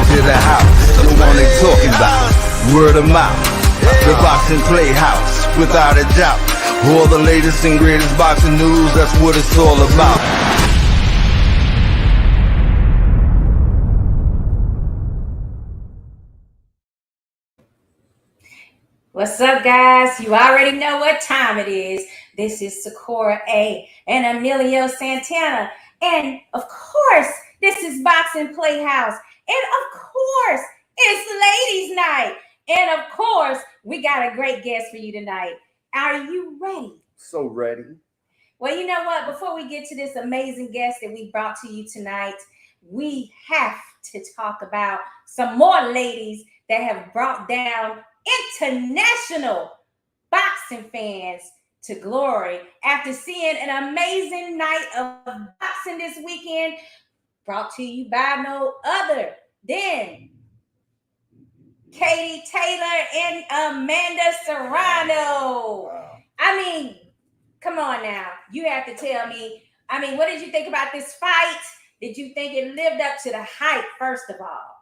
to the house. The one they talking about, word of mouth. The boxing playhouse, without a doubt. All the latest and greatest boxing news, that's what it's all about. What's up, guys? You already know what time it is. This is Sakura A and Emelio Santana. And of course, this is Boxing Playhouse. And of course, it's ladies' night. And of course, we got a great guest for you tonight. Are you ready? So ready. Well, you know what? Before we get to this amazing guest that we brought to you tonight, we have to talk about some more ladies that have brought down international boxing fans to glory after seeing an amazing night of boxing this weekend, brought to you by no other than Katie Taylor and Amanda Serrano. Wow. I mean, come on now. You have to tell me. I mean, what did you think about this fight? Did you think it lived up to the hype, first of all?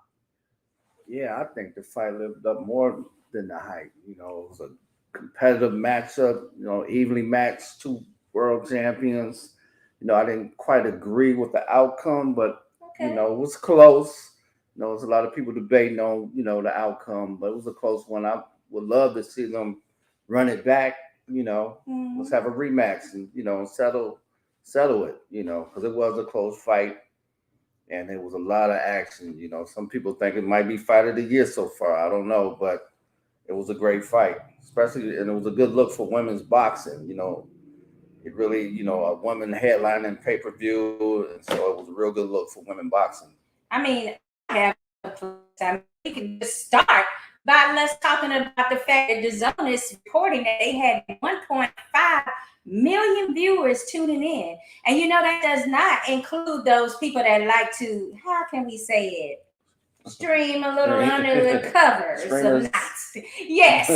Yeah, I think the fight lived up more than the hype. You know, it was a competitive matchup, you know, evenly matched, two world champions. You know, I didn't quite agree with the outcome, but, you know, it was close. You know, there's a lot of people debating on, you know, the outcome, but it was a close one. I would love to see them run it back, you know. Let's have a rematch and, you know, settle it, you know, because it was a close fight and there was a lot of action. You know, some people think it might be fight of the year so far. I don't know, but it was a great fight, especially, and it was a good look for women's boxing. You know, it really, you know, a woman headlining pay-per-view, and so it was a real good look for women boxing. I mean, we can just start by let's talking about the fact that DAZN is reporting that they had 1.5 million viewers tuning in. And you know, that does not include those people that like to, how can we say it? Stream a little under the covers of nights. Yes.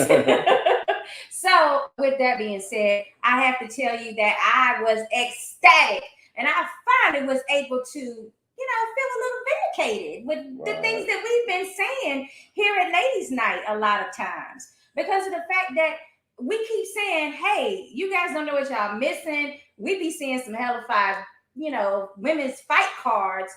So with that being said, I have to tell you that I was ecstatic and I finally was able to, you know, feel a little vindicated with the things that we've been saying here at Ladies Night a lot of times, because of the fact that we keep saying, hey, you guys don't know what y'all missing. We be seeing some hellified, you know, women's fight cards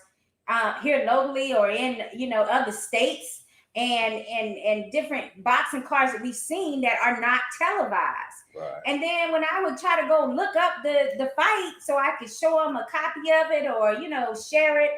here locally or in, you know, other states and different boxing cards that we've seen that are not televised. Right. And then when I would try to go look up the fight so I could show them a copy of it or, you know, share it,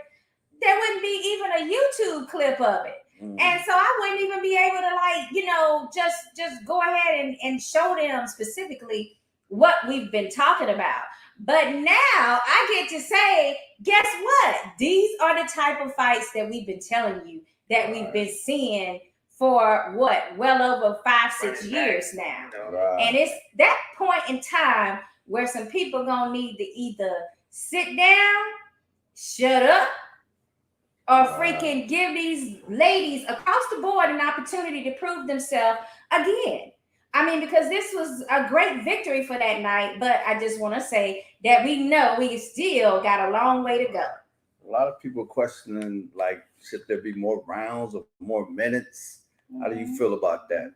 there wouldn't be even a YouTube clip of it. And so I wouldn't even be able to, like, you know, just go ahead and show them specifically what we've been talking about. But now I get to say, guess what? These are the type of fights that we've been telling you that we've been seeing for what? Well over 5-6 years now. Right. And it's that point in time where some people gonna need to either sit down, shut up, or freaking give these ladies across the board an opportunity to prove themselves again. I mean, because this was a great victory for that night, but I just want to say that we know we still got a long way to go. A lot of people questioning, like, should there be more rounds or more minutes? How do you feel about that?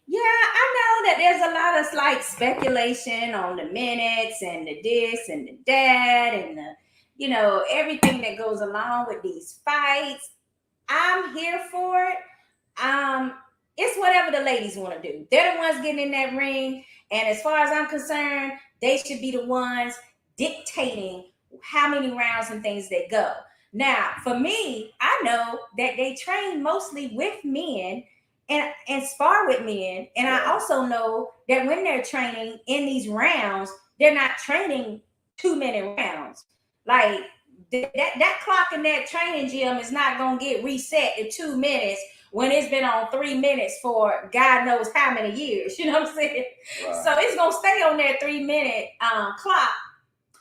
Yeah, I know that there's a lot of like speculation on the minutes and the this and the that and the, you know, everything that goes along with these fights. I'm here for it. It's whatever the ladies want to do. They're the ones getting in that ring. And as far as I'm concerned, they should be the ones dictating how many rounds and things they go. Now, for me, I know that they train mostly with men and spar with men. And I also know that when they're training in these rounds, they're not training 2 minute rounds. Like that clock in that training gym is not going to get reset in 2 minutes when it's been on 3 minutes for God knows how many years. You know what I'm saying? Right. So it's going to stay on that 3 minute clock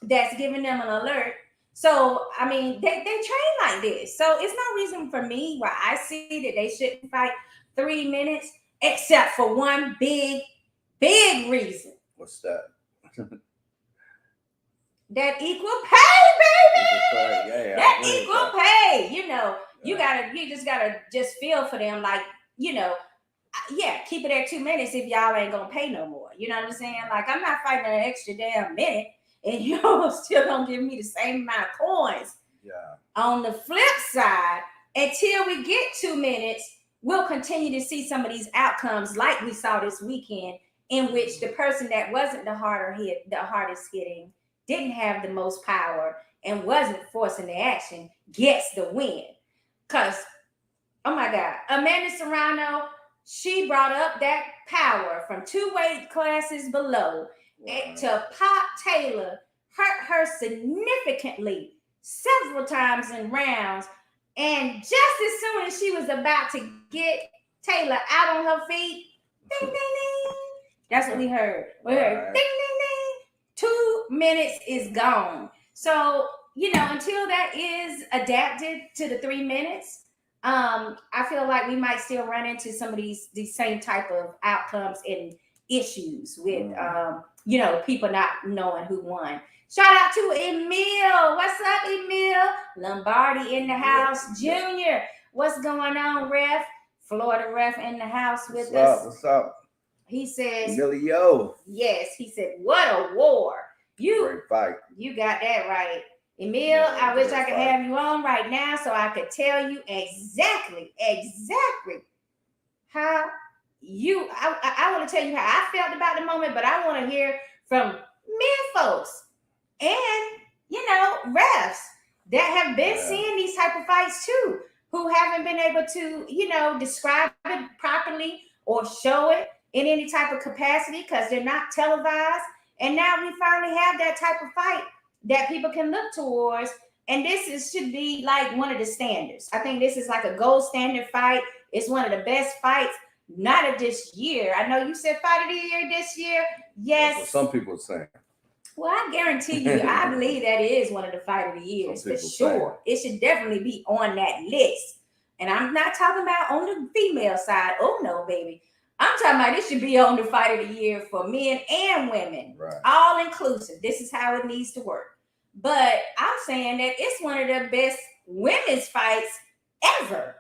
that's giving them an alert. So, I mean, they train like this. So it's no reason for me why I see that they shouldn't fight 3 minutes, except for one big reason. What's that? That equal pay, baby. Equal pay, yeah, that equal pay. You know, You just gotta just feel for them, like, you know, yeah, keep it at 2 minutes if y'all ain't gonna pay no more. You know what I'm saying? Like, I'm not fighting an extra damn minute, and you still don't give me the same amount of coins. Yeah. On the flip side, until we get 2 minutes, we'll continue to see some of these outcomes like we saw this weekend, in which the person that wasn't the hardest hitting, didn't have the most power, and wasn't forcing the action, gets the win. Because, oh my God, Amanda Serrano, she brought up that power from 2 weight classes below to Pop Taylor, hurt her significantly several times in rounds. And just as soon as she was about to get Taylor out on her feet, ding, ding, ding. That's what we heard. We heard ding, ding, ding. 2 minutes is gone. So, you know, until that is adapted to the 3 minutes, I feel like we might still run into some of these same type of outcomes and issues with, you know, people not knowing who won. Shout out to Emil. What's up, Emil? Lombardi in the house. Junior, what's going on, ref? Florida ref in the house with us. What's up? He says, Emelio. Yes, he said, what a war. Great fight. You got that right. Emil, I wish I could have you on right now so I could tell you exactly how you, I want to tell you how I felt about the moment, but I want to hear from men folks and, you know, refs that have been seeing these type of fights too, who haven't been able to, you know, describe it properly or show it in any type of capacity because they're not televised. And now we finally have that type of fight that people can look towards. And this should be like one of the standards. I think this is like a gold standard fight. It's one of the best fights, not of this year. I know you said fight of the year this year. Yes. That's what some people are saying. Well, I guarantee you, I believe that is one of the fight of the years for sure. It should definitely be on that list. And I'm not talking about on the female side. Oh, no, baby. I'm talking about this should be on the fight of the year for men and women. Right. All inclusive. This is how it needs to work. But I'm saying that it's one of the best women's fights ever.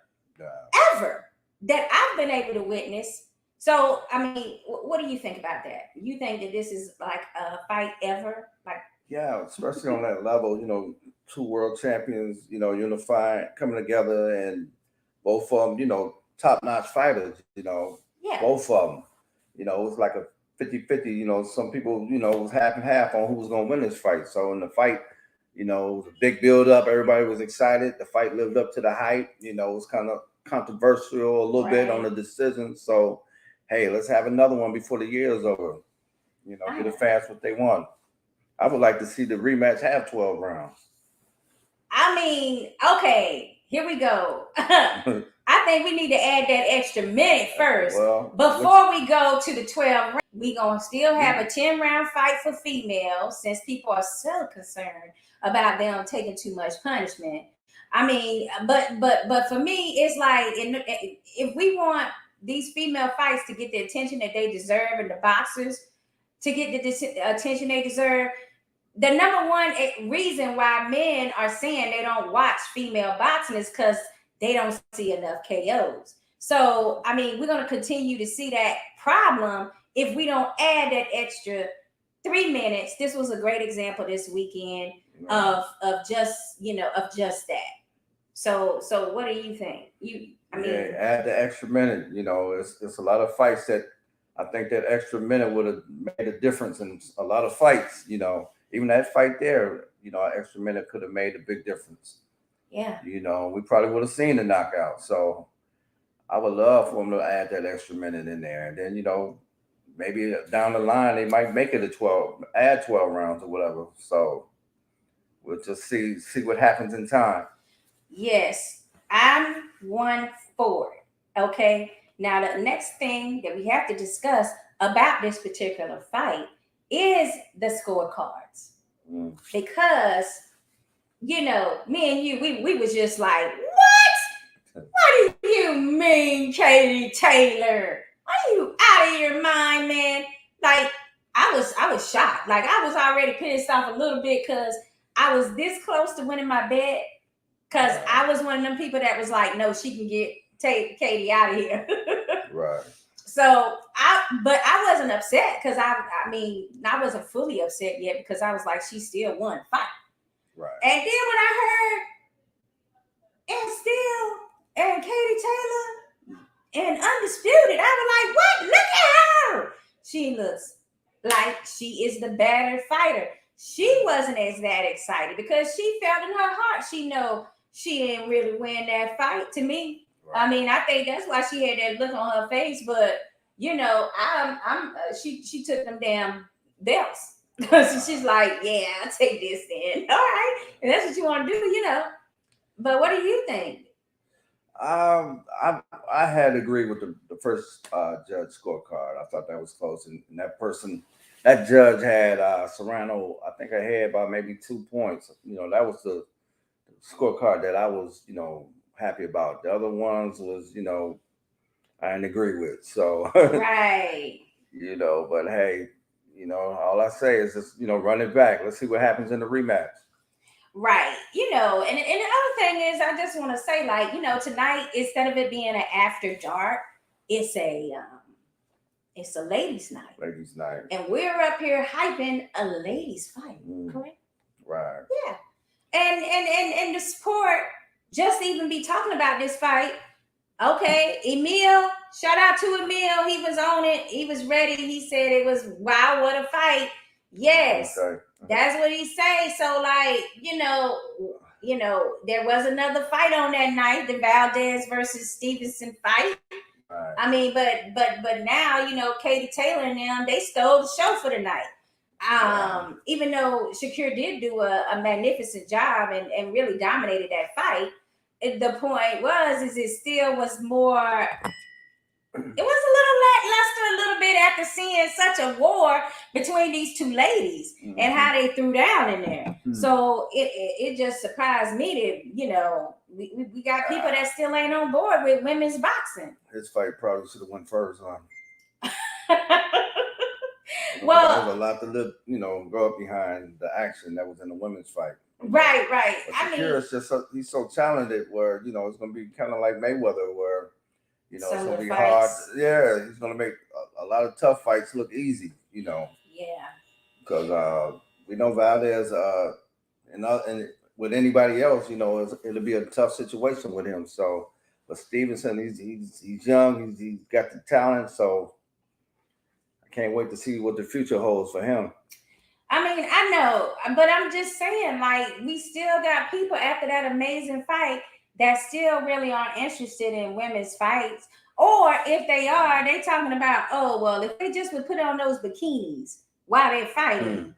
Ever. That I've been able to witness. So, I mean, what do you think about that? You think that this is like a fight ever? Like, yeah, especially on that level, you know, 2 world champions, you know, unified, coming together, and both of them, you know, top-notch fighters, you know, both of them. You know, it was like a 50-50, you know, some people, you know, it was half and half on who was going to win this fight. So in the fight, you know, it was a big build-up. Everybody was excited. The fight lived up to the hype. You know, it was kind of controversial a little bit on the decision. So, hey, let's have another one before the year is over. You know, get the fans what they want. I would like to see the rematch have 12 rounds. I mean, okay, here we go. I think we need to add that extra minute first. Well, before we go to the 12 rounds, we're going to still have a 10-round fight for females since people are so concerned about them taking too much punishment. I mean, but for me, it's like if we want these female fights to get the attention that they deserve and the boxers to get the attention they deserve, the number one reason why men are saying they don't watch female boxing is because they don't see enough KOs. So, I mean, we're going to continue to see that problem if we don't add that extra 3 minutes. This was a great example this weekend of just, you know, of just that. So what do you think? Add the extra minute. You know, it's a lot of fights that I think that extra minute would have made a difference in a lot of fights. You know, even that fight there, you know, an extra minute could have made a big difference. Yeah. You know, we probably would have seen the knockout. So I would love for them to add that extra minute in there. And then, you know, maybe down the line, they might make it add 12 rounds or whatever. So we'll just see what happens in time. Yes, I'm one for it. Okay. Now, the next thing that we have to discuss about this particular fight is the scorecards. Because, you know, me and you, we was just like, what? What do you mean, Katie Taylor? Are you out of your mind, man? Like, I was shocked. Like, I was already pissed off a little bit because I was this close to winning my bet. Because I was one of them people that was like, no, she can take Katie out of here. Right. So but I wasn't upset because I wasn't fully upset yet because I was like, she still won the fight. Right. And then when I heard and Katie Taylor and Undisputed, I was like, what? Look at her. She looks like she is the better fighter. She wasn't as that excited because she felt in her heart she know she didn't really win that fight to me. Right. I mean, I think that's why she had that look on her face. But you know, she took them damn belts because she's like, yeah, I'll take this then. All right, and that's what you want to do, you know. But what do you think? I had to agree with the first judge scorecard. I thought that was close, and that judge had Serrano, I think, ahead by maybe 2 points. You know, that was the scorecard that I was, you know, happy about. The other ones was, you know, I didn't agree with. So right. You know, but hey, you know, all I say is just, you know, run it back. Let's see what happens in the rematch. Right. You know, and the other thing is, I just want to say, like, you know, tonight, instead of it being an after dark, it's a ladies' night. Ladies' night. And we're up here hyping a ladies' fight, correct? Right. Yeah. And the sport, just even be talking about this fight. Okay, Emil, shout out to Emil. He was on it. He was ready. He said it was, wow, what a fight. Yes. Okay. That's what he say. So, like, you know, there was another fight on that night, the Valdez versus Stevenson fight. Right. I mean, but now, you know, Katie Taylor and them, they stole the show for the night. Even though Shakir did do a magnificent job and really dominated that fight, the point is it still was more. It was a little lackluster a little bit after seeing such a war between these two ladies and how they threw down in there. Mm-hmm. So it just surprised me that, you know, we got people that still ain't on board with women's boxing. His fight probably should have went first, huh? Well, there was a lot to go up behind the action that was in the women's fight. Right. But Shakir is just he's so talented where, you know, it's going to be kind of like Mayweather where, you know, it's going to be hard. Yeah, he's going to make a lot of tough fights look easy, you know. Yeah. Because we know Valdez, and with anybody else, you know, it'll be a tough situation with him. So, but Stevenson, he's young, he's got the talent. So, I can't wait to see what the future holds for him. I mean, I know, but I'm just saying, like, we still got people after that amazing fight that still really aren't interested in women's fights. Or if they are, they talking about, oh, well, if they just would put on those bikinis while they're fighting,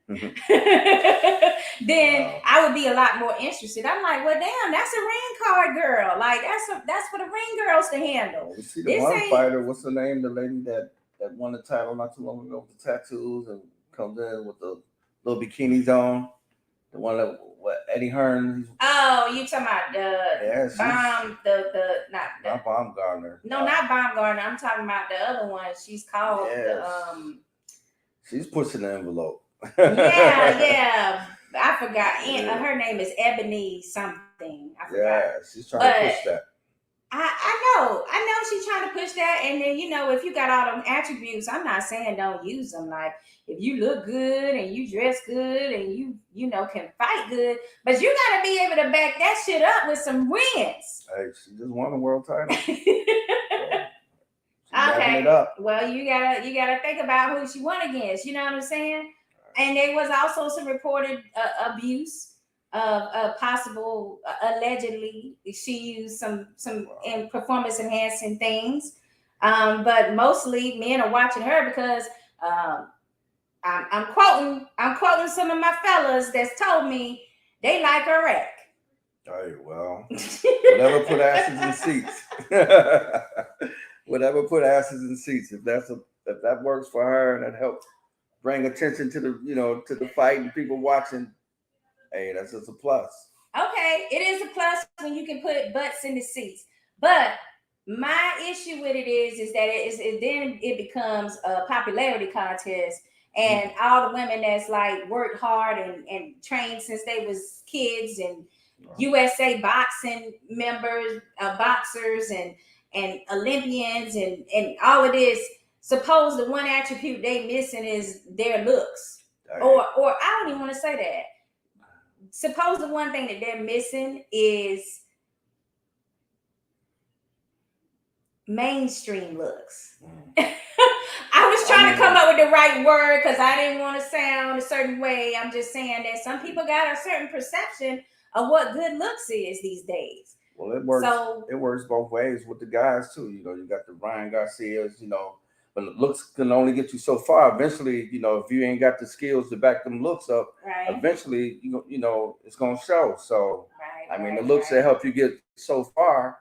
then I would be a lot more interested. I'm like, well, damn, that's a ring card girl. Like, that's for the ring girls to handle. We see the one fighter, what's her name? The lady that won the title not too long ago with the tattoos and comes in with the little bikinis on. The one that Eddie Hearn. Oh, you talking about not Baumgarten. No, not Baumgarten. I'm talking about the other one. She's called She's pushing the envelope. yeah. I forgot. Her name is Ebony something. I forgot. Yeah, she's trying to push that. I know she's trying to push that. And then, you know, if you got all them attributes, I'm not saying don't use them. Like, if you look good and you dress good and you know, can fight good, but you got to be able to back that shit up with some wins. Hey, she just won a world title. Okay. Well, you gotta think about who she won against. You know what I'm saying? And there was also some reported abuse of possible, allegedly, she used some performance enhancing things. But mostly men are watching her because I'm quoting some of my fellas that's told me they like her act. Hey, well, whatever put asses in seats. Whatever put asses in seats. If that works for her and that helps bring attention to the fight and people watching, hey, that's just a plus. Okay, it is a plus when you can put butts in the seats. But my issue with it is that then it becomes a popularity contest, and all the women that's like worked hard and trained since they was kids and USA boxing members, boxers, and Olympians, and all of this. Suppose the one attribute they missing is their looks, or I don't even want to say that. Suppose the one thing that they're missing is mainstream looks. I was trying to come up with the right word because I didn't want to sound a certain way. I'm just saying that some people got a certain perception of what good looks is these days. Well, it works. It works both ways with the guys too. You know, you got the Ryan Garcias. You know, but looks can only get you so far. Eventually, you know, if you ain't got the skills to back them looks up, eventually, you know, it's gonna show. So, I mean, the looks that help you get so far.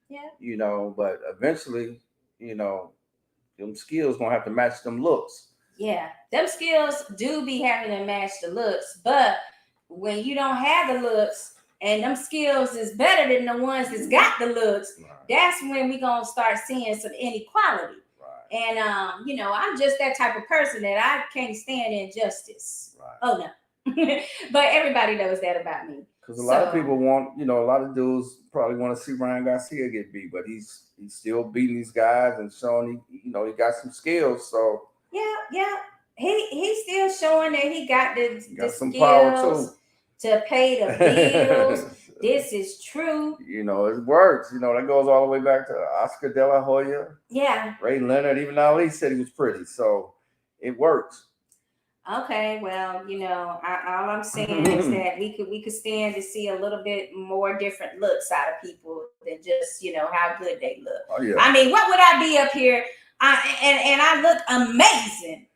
Yeah. You know, but eventually, you know, them skills gonna have to match them looks. Yeah, them skills do be having to match the looks, but when you don't have the looks and them skills is better than the ones that's got the looks, that's when we gonna start seeing some inequality. And you know, I'm just that type of person that I can't stand injustice. Oh no. But everybody knows that about me. Because a lot of people want, you know, a lot of dudes probably want to see Ryan Garcia get beat, but he's still beating these guys and showing you know, he got some skills. So yeah, he's still showing that he got the some skills power too to pay the bills. This is true. You know, it works. You know, that goes all the way back to Oscar De La Hoya. Yeah. Ray Leonard. Even Ali said he was pretty. So it works. Okay, well, you know, all I'm saying is that we could stand to see a little bit more different looks out of people than just, you know, how good they look. Oh, yeah. I mean, what would I be up here? And I look amazing.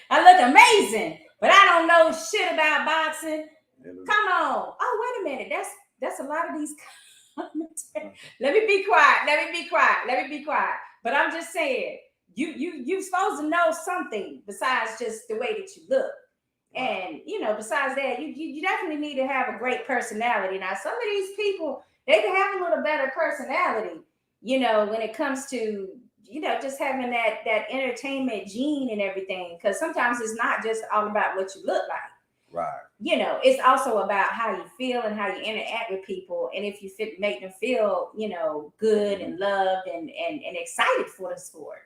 I look amazing, but I don't know shit about boxing. Come on. Oh, wait a minute. That's a lot of these comments. Let me be quiet. But I'm just saying, you're supposed to know something besides just the way that you look. And, you know, besides that, you definitely need to have a great personality. Now, some of these people, they can have a little better personality, you know, when it comes to, you know, just having that entertainment gene and everything. Because sometimes it's not just all about what you look like. Right. You know, it's also about how you feel and how you interact with people. And if you make them feel, you know, good and loved and excited for the sport.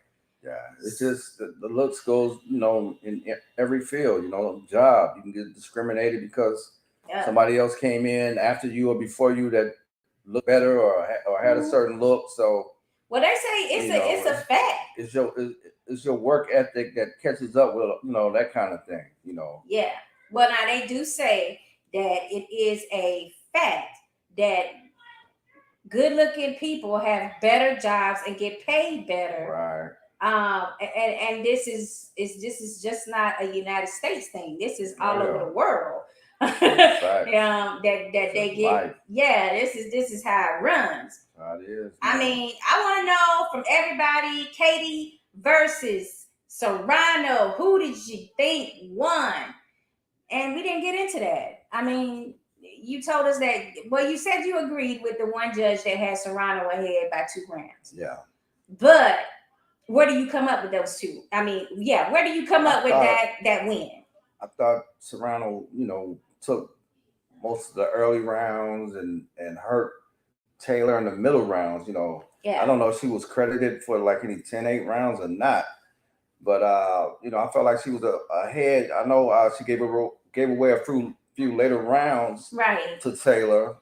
Yeah, it's just the looks goes, you know, in every field, you know, job. You can get discriminated because somebody else came in after you or before you that looked better or had a certain look. So, well, they say it's a fact. It's your work ethic that catches up with, you know, that kind of thing, you know. Yeah. Well, now they do say that it is a fact that good-looking people have better jobs and get paid better. Right. And this is just not a United States thing. This is all over the world. That they get. Life. Yeah, this is how it runs. It is. I mean, I want to know from everybody, Katie versus Serrano, who did you think won? And we didn't get into that. I mean, you told us that. Well, you said you agreed with the one judge that had Serrano ahead by 2 grams. Yeah. But where do you come up with those two? I mean, yeah, where do you come up with that win? I thought Serrano, you know, took most of the early rounds and hurt Taylor in the middle rounds. You know, I don't know if she was credited for like any 10-8 rounds or not, but you know, I felt like she was ahead. I know she gave away a few later rounds to Taylor,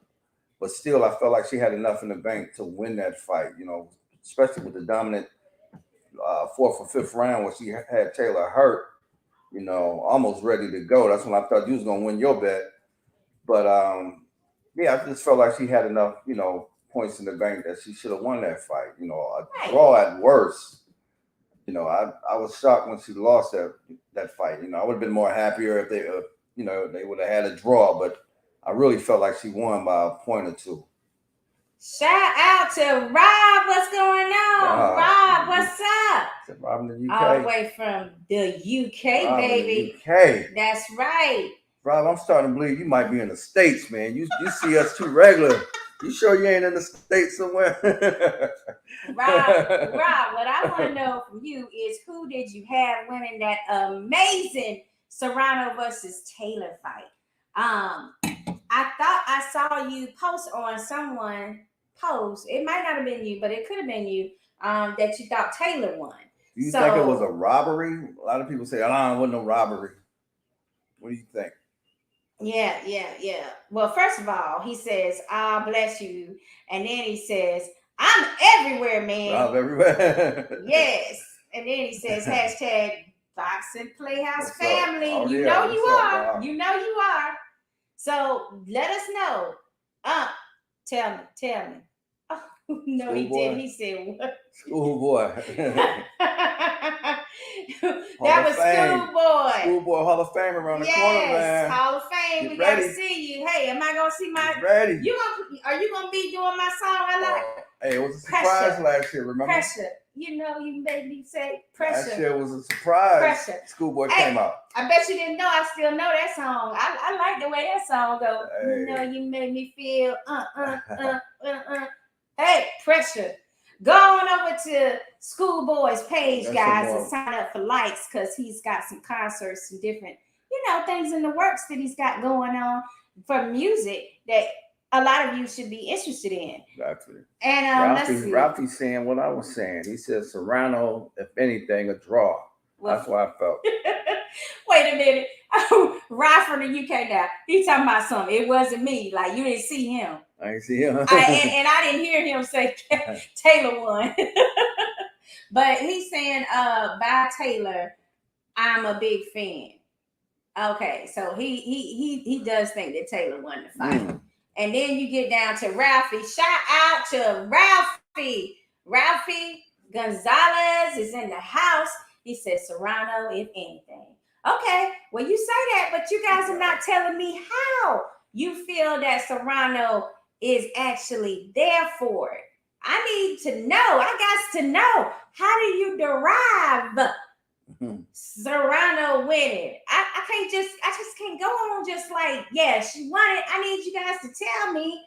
but still, I felt like she had enough in the bank to win that fight. You know, especially with the dominant 4th or 5th round where she had Taylor hurt, you know, almost ready to go. That's when I thought you was gonna win your bet. But yeah, I just felt like she had enough, you know, points in the bank that she should have won that fight. You know, a draw at worst. You know, I was shocked when she lost that fight. You know, I would have been more happier if they, you know, they would have had a draw. But I really felt like she won by a point or two. Shout out to Rob. What's going on? Rob, what's up? Rob in the UK. All the way from the UK, Rob, baby. UK. That's right. Rob, I'm starting to believe you might be in the States, man. You see us too regular. You sure you ain't in the States somewhere? Rob, what I want to know from you is who did you have winning that amazing Serrano versus Taylor fight? I thought I saw you post on someone post. It might not have been you, but it could have been you. That you thought Taylor won. Do you think it was a robbery? A lot of people say, "Oh, it wasn't no robbery." What do you think? Yeah. Well, first of all, he says, "Ah, bless you," and then he says, "I'm everywhere, man." I'm everywhere. Yes, and then he says, hashtag Boxing PlayHouse What's family. up? Oh, You yeah. know What's you up, are. Rob? You know you are. So let us know. Tell me. Oh, no, he Schoolboy? didn't. He said what? Schoolboy. That was Schoolboy. Schoolboy Hall of Fame around the corner, Yes, man. Hall of Fame. Get We ready. gotta see you. Hey, am I gonna see my? Get ready. Are you gonna be doing my song? I like. Hey, it was a surprise last year. Remember? Pressure. You know, you made me say pressure. Last year was a surprise. Pressure. Schoolboy came out. I bet you didn't know. I still know that song. I like the way that song goes. Hey. You know, you made me feel Hey, pressure. Go on over to Schoolboy's page, guys, and sign up for likes because he's got some concerts and different, things in the works that he's got going on for music that a lot of you should be interested in. Exactly. And Ralphie's saying what I was saying. He said Serrano, if anything, a draw. Well, that's what I felt. Wait a minute. Ralph from the UK now. He talking about something. It wasn't me. Like, you didn't see him. I didn't see him. and I didn't hear him say Taylor won. But he's saying by Taylor, I'm a big fan. Okay, so he does think that Taylor won the fight. And then you get down to Ralphie. Shout out to Ralphie. Ralphie Gonzalez is in the house. He says Serrano, if anything. Okay, well, you say that, but you guys are not telling me how you feel that Serrano is actually there for it. I need to know. I got to know. How do you derive Serrano winning? I just can't go on just like, yeah, she won it. I need you guys to tell me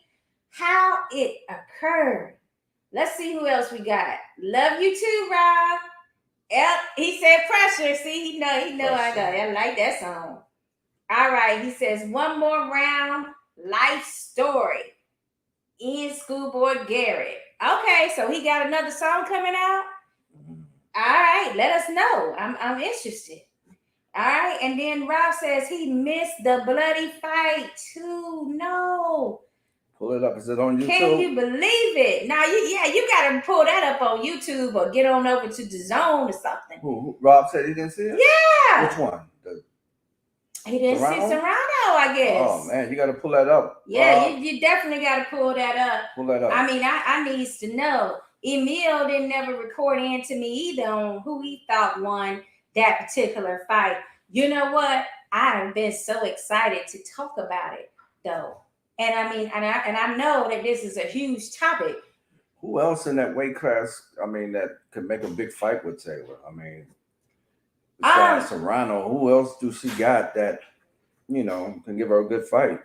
how it occurred. Let's see who else we got. Love you too, Rob. Yep, he said pressure. See, he know I like that song. All right, he says one more round, life story. In Schoolboy Garrett. Okay, so he got another song coming out. All right, let us know. I'm interested. All right, and then Rob says he missed the bloody fight too. No. Pull it up. Is it on YouTube? Can you believe it? Now, you got to pull that up on YouTube or get on over to the Zone or something. Who? Rob said he didn't see it? Yeah. Which one? He didn't see Serrano, I guess. Oh, man, you got to pull that up. Yeah, you definitely got to pull that up. Pull that up. I mean, I needs to know. Emelio didn't never record into me either on who he thought won that particular fight. You know what? I've been so excited to talk about it, though. And I mean, and I know that this is a huge topic. Who else in that weight class, that could make a big fight with Taylor? Besides Serrano, who else do she got that, can give her a good fight?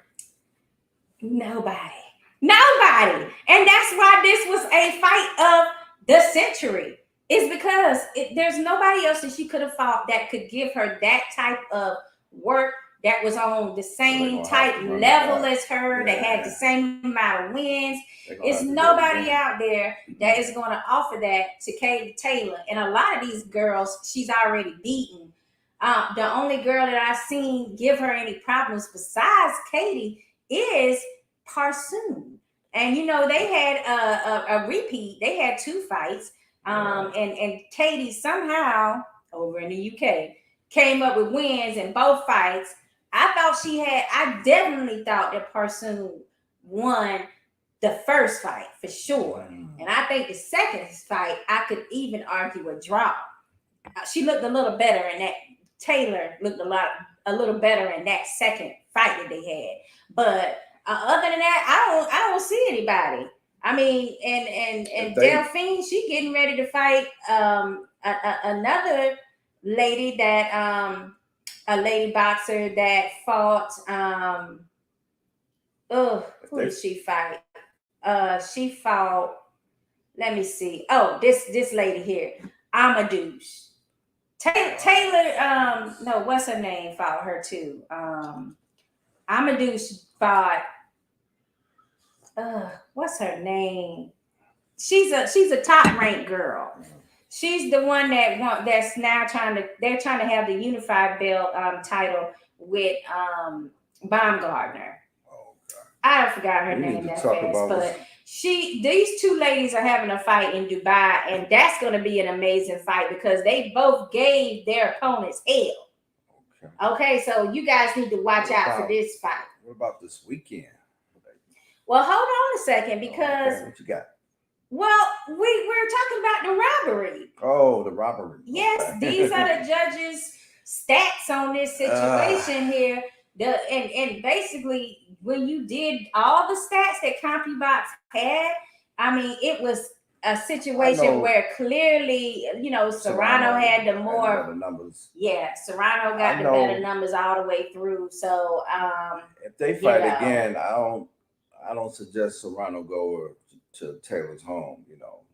Nobody. And that's why this was a fight of the century. It's because there's nobody else that she could have fought that could give her that type of work, that was on the same type level as her, that had the same amount of wins. It's nobody out there that is going to offer that to Katie Taylor. And a lot of these girls, she's already beaten. The only girl that I've seen give her any problems besides Katie is Parsoon. And, they had a repeat. They had 2 fights. And Katie somehow, over in the UK, came up with wins in both fights. I definitely thought that Parsoon won the first fight for sure. And I think the second fight, I could even argue a draw. She looked a little better in that. Taylor looked a little better in that second fight that they had. But other than that, I don't see anybody. I mean, and Delphine, she getting ready to fight another lady that a lady boxer that fought who did she fight? She fought, let me see. Oh, this lady here, Amadouche. Taylor, no, what's her name? Fought her too. Amadouche fought. What's her name? She's a top ranked girl. She's the one that's now they're trying to have the unified belt title with Baumgartner. Oh, God. I forgot her name that fast, but these two ladies are having a fight in Dubai, and that's going to be an amazing fight because they both gave their opponents hell. Okay, so you guys need to watch out for this fight. What about this weekend? Well, hold on a second because what you got? Well, we're talking about the robbery. Oh, the robbery. Yes, these are the judges' stats on this situation here. And basically, when you did all the stats that CompuBox had, I mean, it was a situation where clearly, Serrano had the more numbers. Yeah, Serrano got the better numbers all the way through. So, if they fight again, I don't suggest Serrano go to Taylor's home.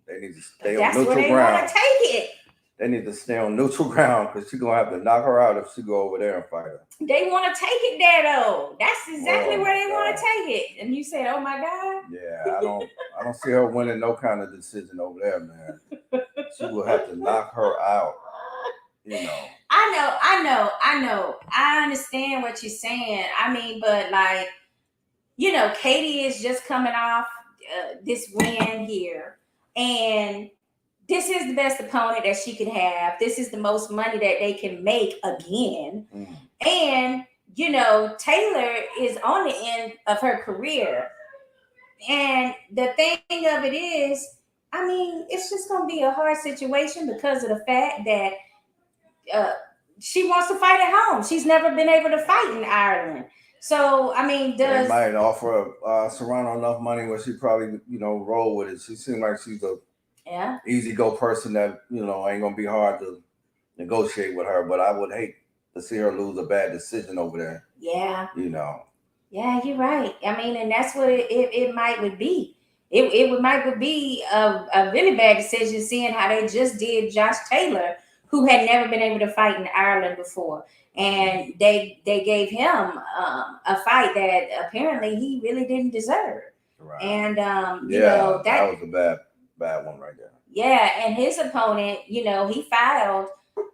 They need to stay on neutral ground. That's where they want to take it. They need to stay on neutral ground because she's gonna have to knock her out if she go over there and fight her. They want to take it there though. That's exactly where they want to take it. And you said, "Oh my God." Yeah, I don't see her winning no kind of decision over there, man. She will have to knock her out. I know. I understand what you're saying. I mean, but like, Katie is just coming off this win here, and this is the best opponent that she can have. This is the most money that they can make again. And, Taylor is on the end of her career. And the thing of it is, I mean, it's just going to be a hard situation because of the fact that she wants to fight at home. She's never been able to fight in Ireland. So, I mean, they might offer Serrano enough money where she probably, roll with it. She seems like she's a easy go person that, ain't going to be hard to negotiate with her. But I would hate to see her lose a bad decision over there. Yeah. Yeah, you're right. I mean, and that's what it might would be. It might be a really bad decision seeing how they just did Josh Taylor, who had never been able to fight in Ireland before. And they gave him a fight that apparently he really didn't deserve. Right. And, that was a bad one right there. Yeah, and his opponent, he filed,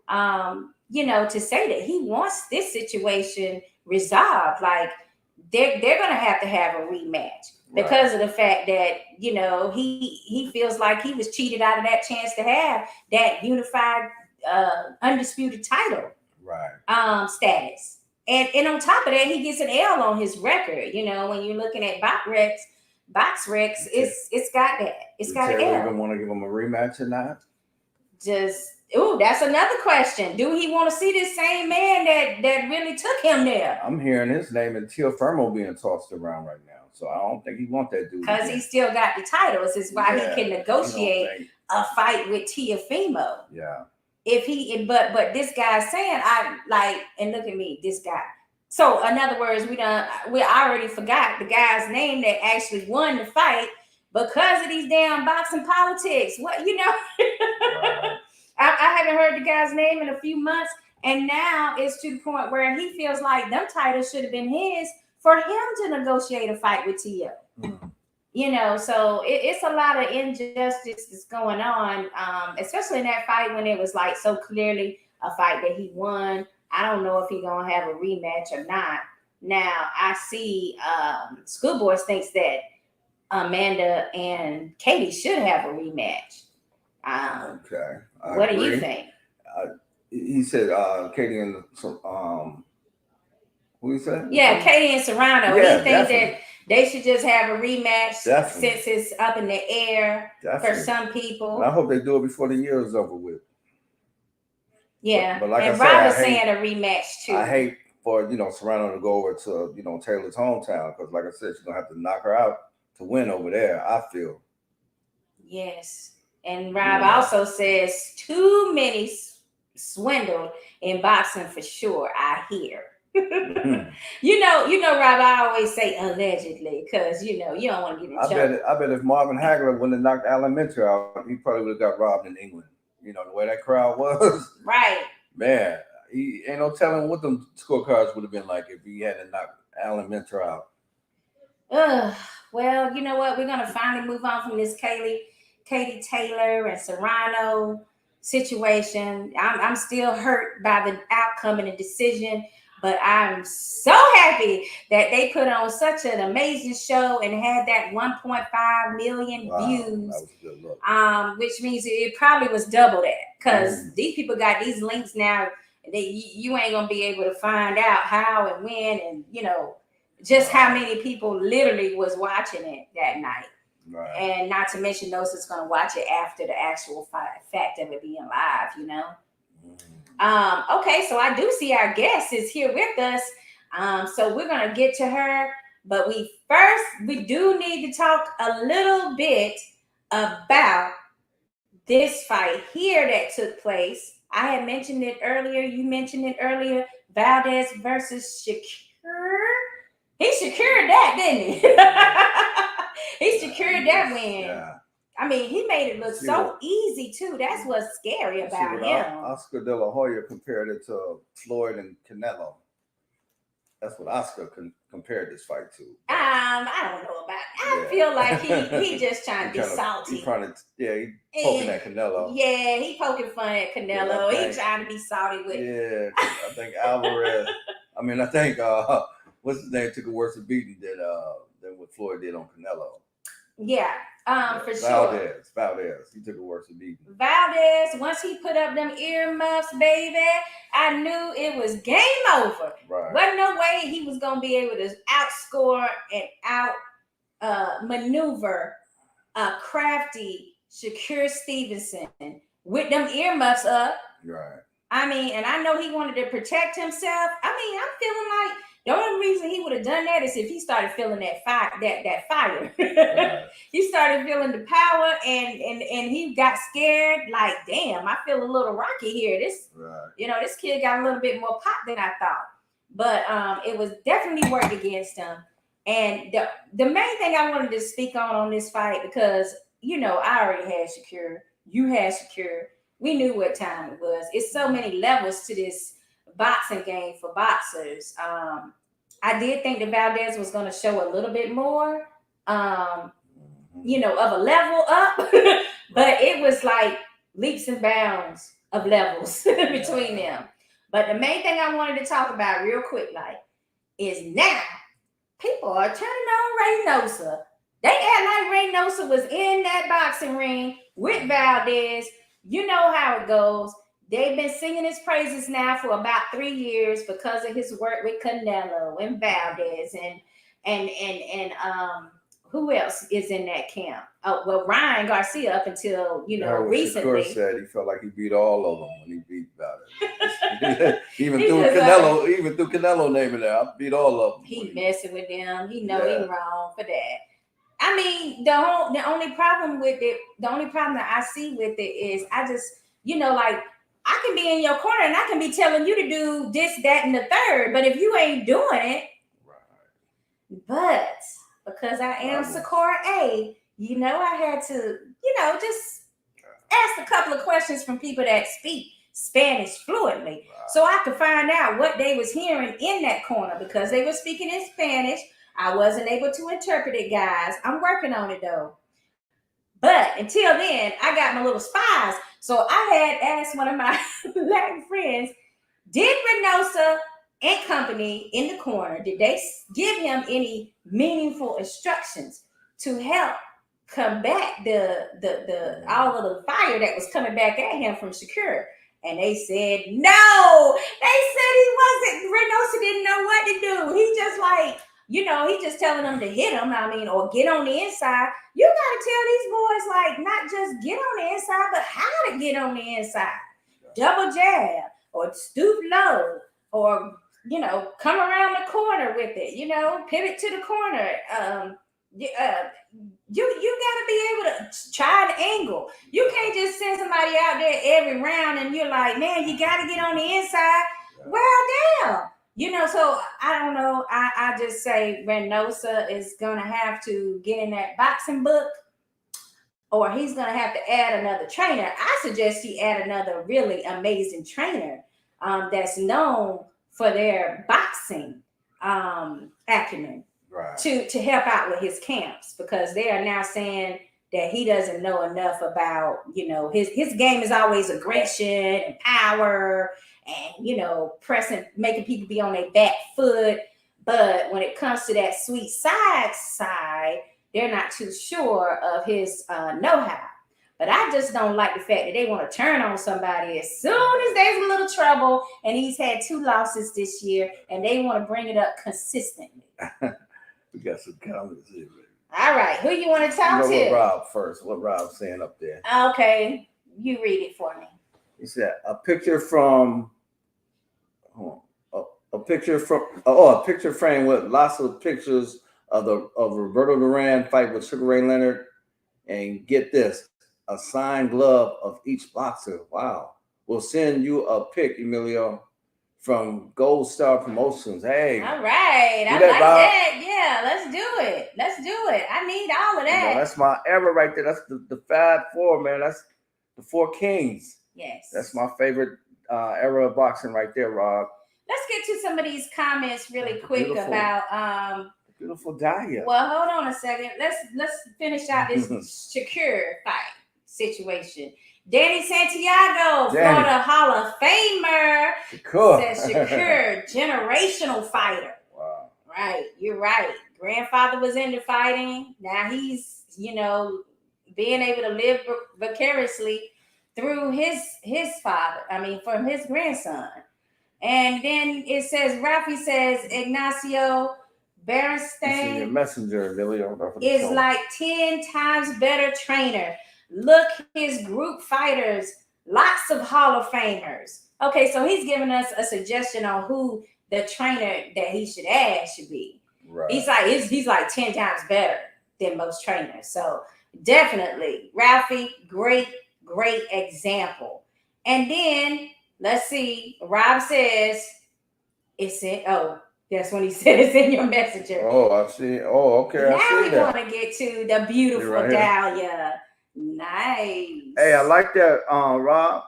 to say that he wants this situation resolved. Like, they're going to have a rematch because of the fact that, he feels like he was cheated out of that chance to have that unified undisputed title status. And on top of that, he gets an L on his record. When you're looking at box recs, it's got that. It's got an L. Even want to give him a rematch or not? That's another question. Do he want to see this same man that really took him there? I'm hearing his name and Teofimo being tossed around right now. So I don't think he wants that dude. Because he still got the title. This is why he can negotiate a fight with Teofimo. Yeah. But this guy's saying, and look at me, this guy. So in other words, we already forgot the guy's name that actually won the fight because of these damn boxing politics. What I haven't heard the guy's name in a few months, and now it's to the point where he feels like them titles should have been his for him to negotiate a fight with Tio. So it's a lot of injustice that's going on, especially in that fight when it was like so clearly a fight that he won. I don't know if he's going to have a rematch or not. Now, I see Schoolboys thinks that Amanda and Katie should have a rematch. Okay. What do you think? He said Katie and who he said? Yeah, Katie and Serrano. Yeah, he thinks that they should just have a rematch since it's up in the air for some people. And I hope they do it before the year is over with. Yeah, but like and I Rob was saying a rematch too. I hate for Serrano to go over to Taylor's hometown because, like I said, she's gonna have to knock her out to win over there. I feel. Yes, and Rob also says too many swindled in boxing for sure. I hear. Rob, I always say allegedly because you don't want to get in trouble. I bet if Marvin Hagler wouldn't have knocked Alan Minter out, he probably would have got robbed in England. The way that crowd was. Right. Man, he ain't no telling what them scorecards would have been like if he hadn't knocked Alimentor out. Well, you know what? We're gonna finally move on from this Katie Taylor and Serrano situation. I'm still hurt by the outcome and the decision, but I'm so happy that they put on such an amazing show and had that 1.5 million views. That was a good look. Which means it probably was double that, because these people got these links now. You ain't gonna be able to find out how and when, and just how many people literally was watching it that night. Right. And not to mention those that's going to watch it after the actual fact of it being live, Okay, so I do see our guest is here with us. So we're going to get to her. But we do need to talk a little bit about this fight here that took place. I had mentioned it earlier. You mentioned it earlier. Valdez versus Shakur. He secured that, didn't he? He secured that win. Yeah. I mean, he made it look so easy, too. That's what's scary about him. Oscar De La Hoya compared it to Floyd and Canelo. That's what Oscar compared this fight to. I don't know about it. I feel like he just trying to be salty. He's poking at Canelo. Yeah, he poking fun at Canelo. He trying to be salty with it. Yeah, I think Alvarez. I think what's his name took a worse beating than what Floyd did on Canelo. Yeah, for sure. Valdez. He took a worse beating. Valdez, once he put up them earmuffs, baby, I knew it was game over. Right. Wasn't no way he was gonna be able to outscore and maneuver a crafty Shakur Stevenson with them earmuffs up. Right. And I know he wanted to protect himself. I'm feeling like the only reason he would have done that is if he started feeling that fire. Right. He started feeling the power, and he got scared. Like, damn, I feel a little rocky here. This kid got a little bit more pop than I thought. But it was definitely worked against him. And the main thing I wanted to speak on this fight, because I already had Shakur, you had Shakur. We knew what time it was. It's so many levels to this boxing game for boxers. I did think that Valdez was going to show a little bit more, of a level up, but it was like leaps and bounds of levels between them. But the main thing I wanted to talk about real quick, is now people are turning on Reynoso. They act like Reynoso was in that boxing ring with Valdez. You know how it goes. They've been singing his praises now for about 3 years because of his work with Canelo and Valdez and who else is in that camp? Oh, well, Ryan Garcia up until recently. Shakur said he felt like he beat all of them when he beat Valdez. even through Canelo naming there, I beat all of them. He messing with them. He know he wrong for that. The only problem that I see with it is I just, I can be in your corner and I can be telling you to do this, that, and the third. But if you ain't doing it, but because I am Sakura A, I had to, just ask a couple of questions from people that speak Spanish fluently. So I could find out what they was hearing in that corner, because they were speaking in Spanish. I wasn't able to interpret it, guys. I'm working on it though. But until then, I got my little spies. So I had asked one of my Latin friends, did Reynoso and company in the corner, did they give him any meaningful instructions to help combat the all of the fire that was coming back at him from Shakur? And they said no. They said Reynoso didn't know what to do. He just he just telling them to hit him, or get on the inside. You got to tell these boys, not just get on the inside, but how to get on the inside. Double jab, or stoop low, or, come around the corner with it, pivot to the corner. You got to be able to try an angle. You can't just send somebody out there every round and you're like, man, you got to get on the inside. Well, damn. So I don't know. I just say Reynoso is going to have to get in that boxing book, or he's going to have to add another trainer. I suggest he add another really amazing trainer that's known for their boxing. acumen Right. to help out with his camps, because they are now saying that he doesn't know enough about, his game is always aggression and power and, pressing, making people be on their back foot. But when it comes to that sweet side, they're not too sure of his know-how. But I just don't like the fact that they want to turn on somebody as soon as there's a little trouble, and he's had 2 losses this year, and they want to bring it up consistently. We got some comments here, baby. All right, who you want to talk to? What Rob first? What Rob's saying up there? Okay, you read it for me. He said a picture from. A picture frame with lots of pictures of Roberto Duran fight with Sugar Ray Leonard, and get this, a signed glove of each boxer. Wow. We'll send you a pic, Emelio, from Gold Star Promotions. Hey. All right. I like that. Yeah, let's do it. I need all of that. That's my era right there. That's the Fab Four, man. That's the 4 Kings. Yes. That's my favorite era of boxing right there, Rob. Let's get to some of these comments really quick about beautiful Dahlia. Well, hold on a second. Let's finish out this Shakur fight situation. Danny Santiago, Florida Hall of Famer, says Shakur, generational fighter. Wow. Right, you're right. Grandfather was into fighting. Now he's, being able to live vicariously through his father. From his grandson. And then it says, Rafi says, Ignacio Berenstain is like 10 times better trainer. Look, his group fighters, lots of Hall of Famers. Okay, so he's giving us a suggestion on who the trainer that he should add should be. Right. He's like 10 times better than most trainers. So definitely, Rafi, great example. And then let's see. Rob says that's when he said it's in your messenger. Oh, I see. Oh, okay. Now we want to get to the beautiful right Dahlia. Nice. Hey, I like that, Rob.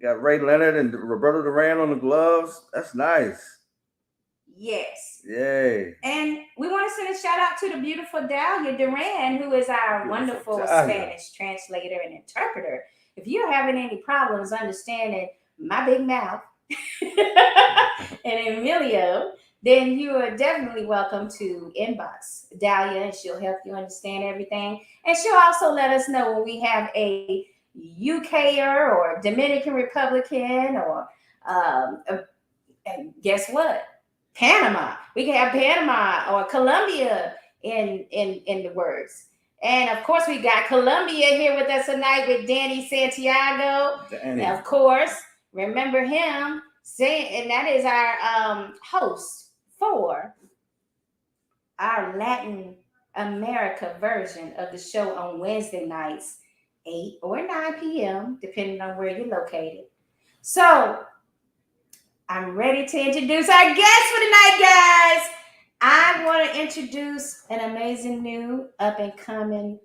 Got Ray Leonard and Roberto Duran on the gloves. That's nice. Yes. Yay. And we want to send a shout out to the beautiful Dahlia Duran, who is our wonderful Spanish translator and interpreter. If you're having any problems understanding my big mouth and Emelio, then you are definitely welcome to inbox Dahlia, and she'll help you understand everything. And she'll also let us know when we have a UKer or Dominican Republican or and guess what? Panama. We can have Panama or Colombia in the words. And of course, we got Colombia here with us tonight with Danny Santiago. And of course, remember him saying, and that is our host for our Latin America version of the show on Wednesday nights, 8 or 9 p.m., depending on where you're located. So I'm ready to introduce our guest for tonight, guys. I want to introduce an amazing new up-and-coming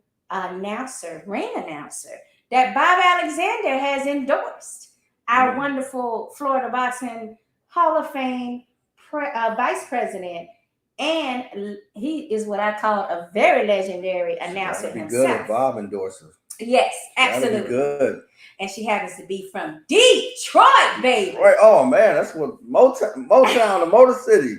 ring announcer that Bob Alexander has endorsed. Our wonderful Florida Boxing Hall of Fame vice president, and he is what I call a very legendary announcer himself. Good if Bob endorses. Yes, absolutely. That'd be good. And she happens to be from Detroit, baby. Detroit. Oh man, that's what Motown, the Motor City.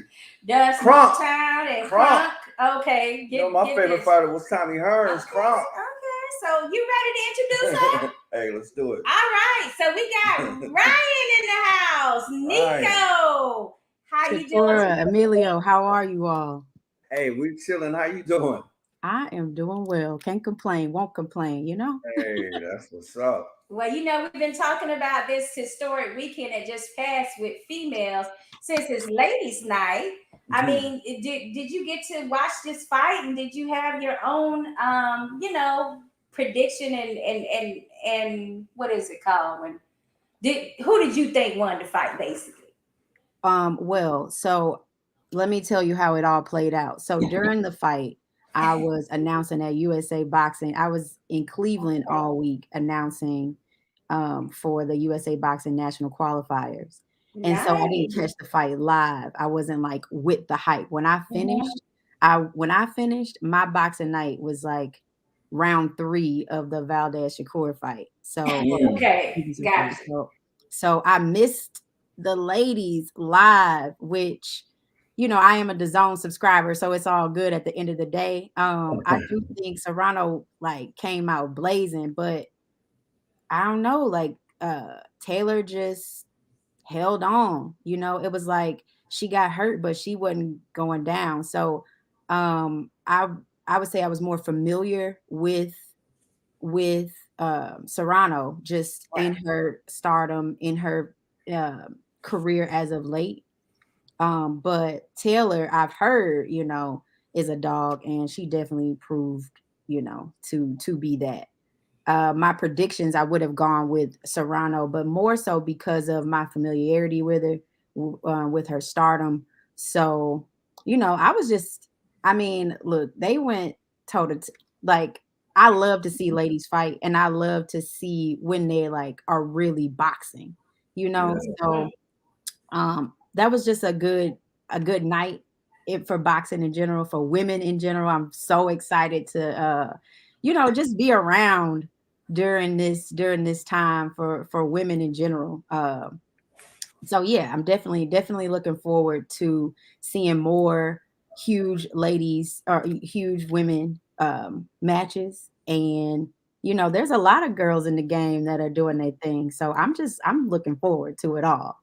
That's Motown and Crunk. Okay. My favorite fighter was Tommy Hearns. Okay, Crunk. Okay, so you ready to introduce her? Hey, let's do it. All right, so we got Ryan in the house. Neco, how you doing? Emelio, how are you all? Hey, we chilling. How you doing? I am doing well. Can't complain. Won't complain. Hey, that's what's up. Well, we've been talking about this historic weekend that just passed with females since it's ladies' night. Mm-hmm. I mean, did you get to watch this fight, and did you have your own, prediction and what is it called? Who did you think won the fight, basically? Well, so let me tell you how it all played out. So during the fight, I was announcing at USA Boxing. I was in Cleveland all week announcing for the USA Boxing National Qualifiers. And so I didn't Nice. catch the fight live. I wasn't like with the hype. When I Mhm. finished, my boxing night was like round 3 of the Valdez Shakur fight. So Mm. Okay, Stevenson fight. gotcha. So I missed the ladies live, which I am a DAZN subscriber, so it's all good at the end of the day. I do think Serrano like came out blazing, but I don't know, like Taylor just held on. It was like she got hurt, but she wasn't going down. So I would say I was more familiar with Serrano just Right. in her stardom, in her career as of late. But Taylor, I've heard, is a dog, and she definitely proved, to be that. My predictions, I would have gone with Serrano, but more so because of my familiarity with her, with her stardom. So, I was just, I mean, look, they went toe to like, I love to see ladies fight, and I love to see when they like are really boxing, Yeah. so that was just a good night for boxing in general, for women in general. I'm so excited to just be around during this time for women in general. So yeah, I'm definitely looking forward to seeing more huge ladies or huge women matches. And there's a lot of girls in the game that are doing their thing, so I'm looking forward to it all.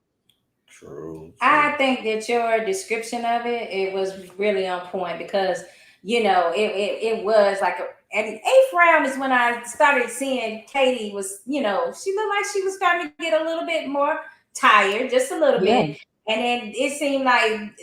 True. I think that your description of it was really on point because it was like at the eighth round is when I started seeing Katie was she looked like she was starting to get a little bit more tired, just a little Yeah. bit, and then it seemed like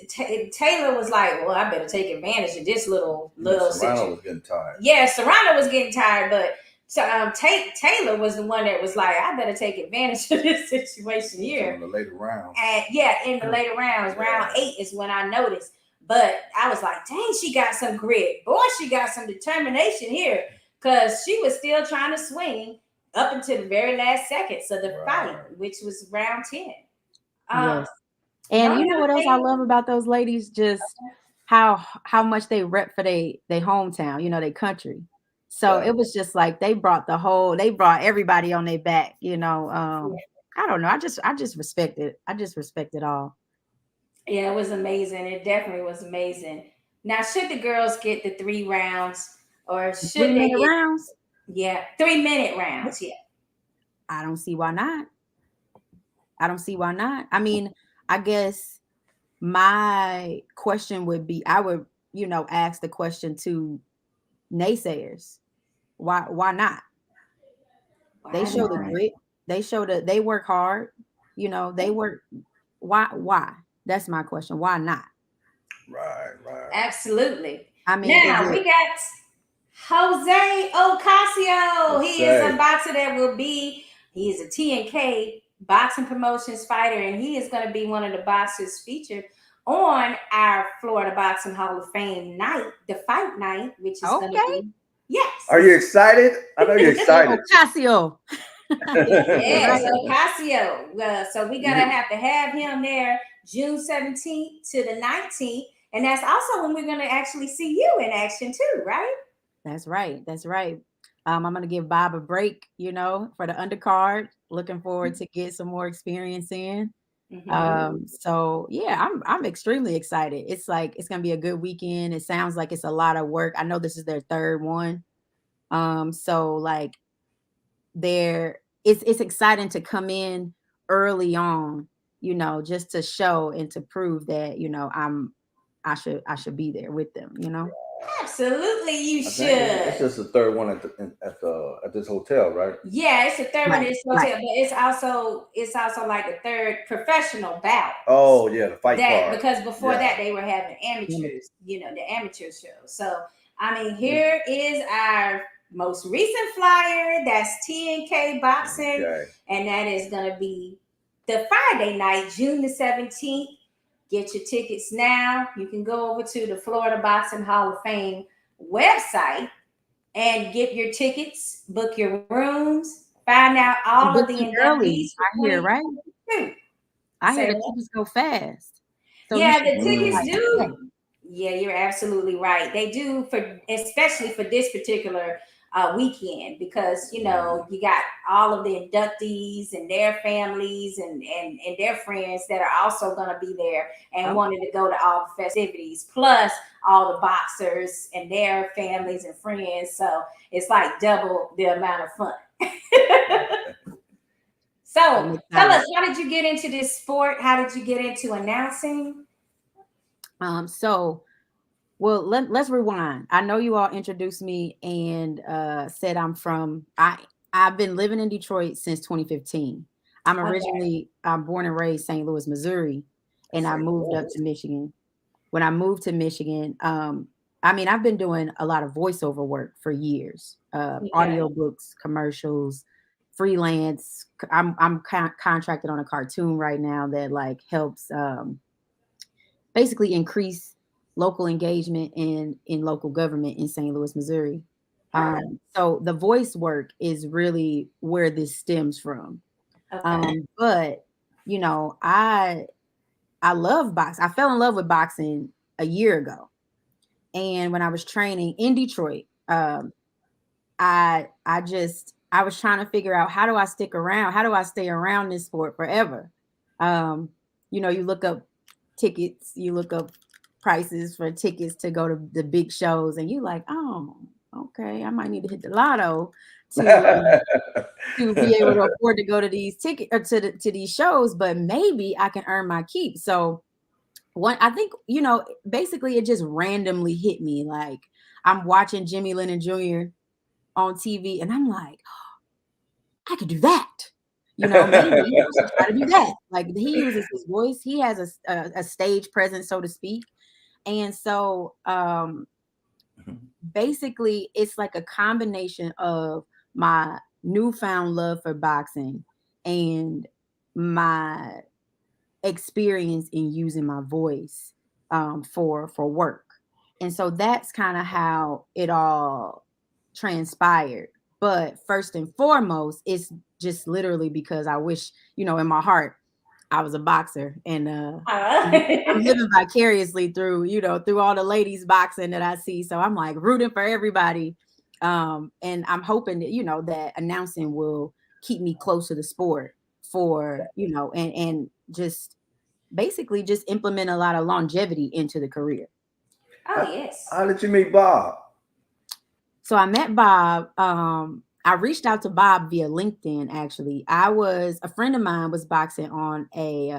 Taylor was like, well, I better take advantage of this little Serrano situation. was getting tired. Yeah, Serrano was getting tired, but so Taylor was the one that was like, I better take advantage of this situation here. In the later rounds. And yeah, in the later rounds, round 8 is when I noticed. But I was like, dang, she got some grit. Boy, she got some determination here. Because she was still trying to swing up until the very last seconds of the fight, which was round 10. Yes. The And only you know other what else I thing, love about those ladies? Just how much they rep for they hometown, their country. So it was just like they brought everybody on their back. I don't know. I just respect it. I just respect it all. yeah, it was amazing. It definitely was amazing. Now, should the girls get the 3 rounds or should they 3-minute get, rounds? yeah, 3-minute rounds? Yeah. I don't see why not. I don't see why not. I mean, I guess my question would be, I would, ask the question to naysayers. Why not? They Why show the not? grit. They work hard. They work. Why? That's my question. Why not? Right. Absolutely. I mean, is Now it we got Jose Ocasio. He is a boxer that he is a TNK boxing promotions fighter, and he is going to be one of the boxers featured on our Florida Boxing Hall of Fame night, the fight night, which is going to okay? be, yes. Are you excited? I know you're excited. Ocasio. Yes, Right. Ocasio. So we're going to have him there June 17th to the 19th. And that's also when we're going to actually see you in action too, right? That's right. That's right. I'm gonna give Bob a break, for the undercard. Looking forward to get some more experience in. So yeah, I'm extremely excited. It's like it's gonna be a good weekend. It sounds like it's a lot of work. I know this is their third one. So like it's exciting to come in early on, just to show and to prove that, I should be there with them. Absolutely, you I think it's should. just the third one at this hotel, right? Yeah, it's the third one Right, in this right. hotel, but it's also like the third professional bout. Oh yeah, the fight That card. because before Yeah. that they were having amateurs, the amateur show. So I mean, here is our most recent flyer. That's TNK Boxing, Okay. and that is going to be the Friday night, June the 17th. Get your tickets now. You can go over to the Florida Boxing Hall of Fame website and get your tickets, book your rooms, find out all of the Booking early, inductees for I hear, right? 2022. I hear Say the what? tickets go fast. So you Yeah, should the do it tickets like Mm. do. today. Yeah, you're absolutely right. They do for especially for this particular weekend because you got all of the inductees and their families and their friends that are also going to be there and Okay. wanted to go to all the festivities, plus all the boxers and their families and friends. So it's like double the amount of fun. I'm So tell excited. us, how did you get into this sport? How did you get into announcing? So well, let's rewind. I know you all introduced me and said I've been living in Detroit since 2015. Okay. I'm born and raised St. Louis, Missouri, and I Say moved up to Louis. Michigan. When I moved to Michigan, I mean, I've been doing a lot of voiceover work for years, Okay. audio books, commercials, freelance. I'm contracted on a cartoon right now that like helps basically increase local engagement in local government in St. Louis, Missouri. Okay. So the voice work is really where this stems from. Okay. But you know, I love boxing. I fell in love with boxing a year ago, and when I was training in Detroit, I was trying to figure out how do I stick around? How do I stay around this sport forever? Um, you look up tickets, you look up prices for tickets to go to the big shows, and you like, oh, okay, I might need to hit the lotto to be able to afford to go to these ticket or to these shows, but maybe I can earn my keep. So one, I think, basically it just randomly hit me. Like I'm watching Jimmy Lennon Jr. on TV, and I'm like, I could do that. Maybe I should try to do that. Like he uses his voice. He has a stage presence, so to speak. And so basically it's like a combination of my newfound love for boxing and my experience in using my voice for work. And so that's kind of how it all transpired. But first and foremost, it's just literally because I wish, in my heart, I was a boxer, and I'm living vicariously through, through all the ladies boxing that I see. So I'm like rooting for everybody. And I'm hoping that, that announcing will keep me close to the sport and just basically just implement a lot of longevity into the career. Oh how, yes. how did you meet Bob? So I met Bob. I reached out to Bob via LinkedIn. Actually, a friend of mine was boxing on a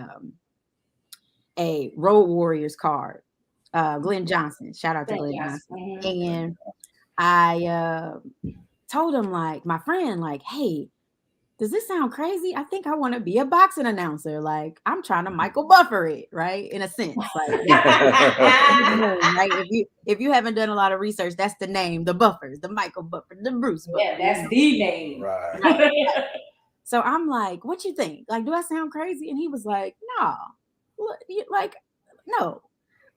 Road Warriors card. Glenn Johnson, shout out to Thank Glenn you. Johnson, Mhm. and I told him like my friend like, hey, does this sound crazy? I think I want to be a boxing announcer. Like I'm trying to Michael Buffer it, right? In a sense, like that's his name, right? If you haven't done a lot of research, that's the name, the Buffers, the Michael Buffer, the Bruce Buffer, Yeah, that's the name. Right. right? So I'm like, what you think? Like, do I sound crazy? And he was like, no, like, no.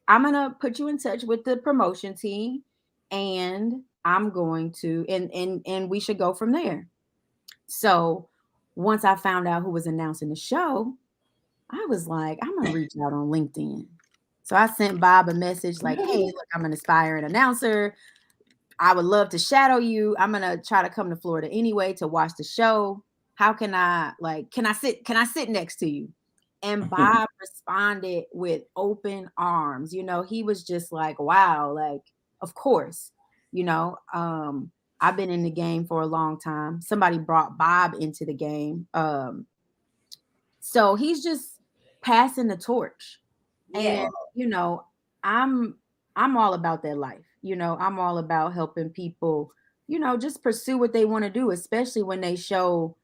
I'm gonna put you in touch with the promotion team, and I'm going to, and we should go from there. So once I found out who was announcing the show, I was like, I'm gonna reach out on LinkedIn. So I sent Bob a message like, hey, look, I'm an aspiring announcer. I would love to shadow you. I'm gonna try to come to Florida anyway to watch the show. How can I can I sit next to you? And Bob responded with open arms. He was just like, wow, like, of course, I've been in the game for a long time. Somebody brought Bob into the game. So he's just passing the torch. Yeah. And, I'm I'm all about that life. I'm all about helping people, just pursue what they want to do, especially when they show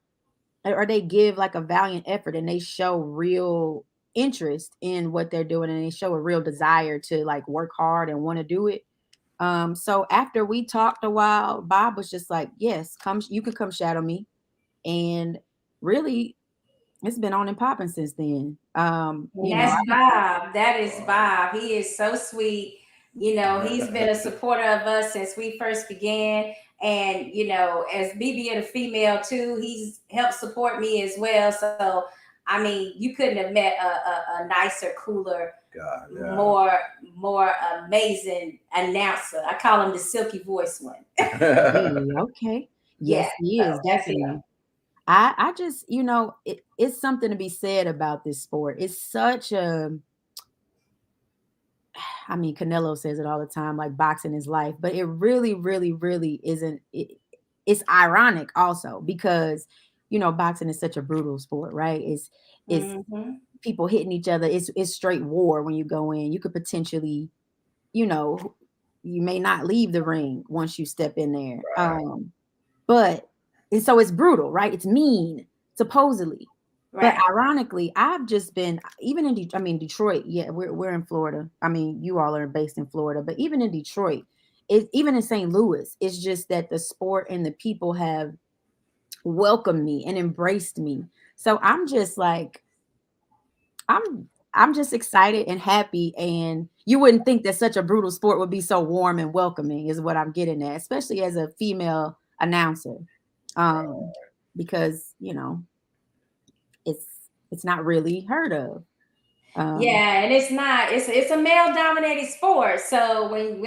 or they give like a valiant effort and they show real interest in what they're doing and they show a real desire to like work hard and want to do it. So after we talked a while, Bob was just like, yes, come, you could come shadow me. And really, it's been on and popping since then. And that's Bob. That is Bob. He is so sweet. He's been a supporter of us since we first began. And, as me being a female too, he's helped support me as well. So I mean, you couldn't have met a nicer, cooler, God, yeah. more amazing announcer. I call him the silky voice one. Hey, okay. Yeah, Yes, he so is that's him. definitely. I just, it's something to be said about this sport. It's such a, I mean, Canelo says it all the time, like boxing is life, but it really, really, really isn't. It's ironic also because, boxing is such a brutal sport, right? It's Mm-hmm. people hitting each other. It's straight war when you go in. You could potentially, you know, you may not leave the ring once you step in there. Right. But and so it's brutal, right? It's mean, supposedly. But Right. ironically, I've just been even in Detroit. Yeah, we're in Florida. I mean, you all are based in Florida, but even in Detroit, even in St. Louis, it's just that the sport and the people have welcomed me and embraced me. So I'm just like, I'm just excited and happy. And you wouldn't think that such a brutal sport would be so warm and welcoming, is what I'm getting at, especially as a female announcer. Um, because it's it's not really heard of. Um, Yeah, and it's not. It's a male dominated sport. So when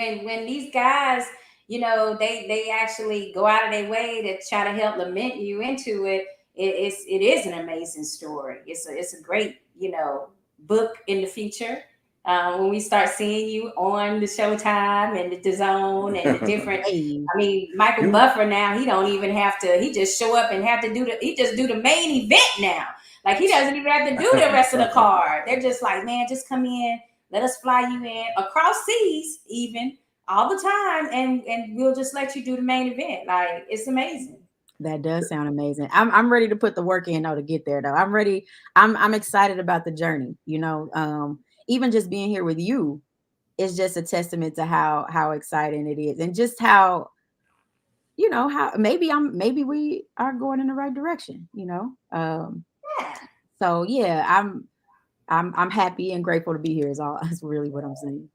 these guys, they actually go out of their way to try to help lament you into it. It is an amazing story. It's a great book in the future. When we start seeing you on the Showtime and the Zone and the different. hey, I mean, Michael You Buffer now, he don't even have to. He just show up and have to he just do the main event now. Like he doesn't even have to do the rest of the card. They're just like, man, just come in, let us fly you in across seas, even all the time, and we'll just let you do the main event. Like it's amazing. that does sound amazing. I'm ready to put the work in though to get there though. I'm ready. I'm excited about the journey. Even just being here with you is just a testament to how exciting it is, and just how how maybe we are going in the right direction. Yeah. So yeah, I'm happy and grateful to be here is all. That's really what I'm saying.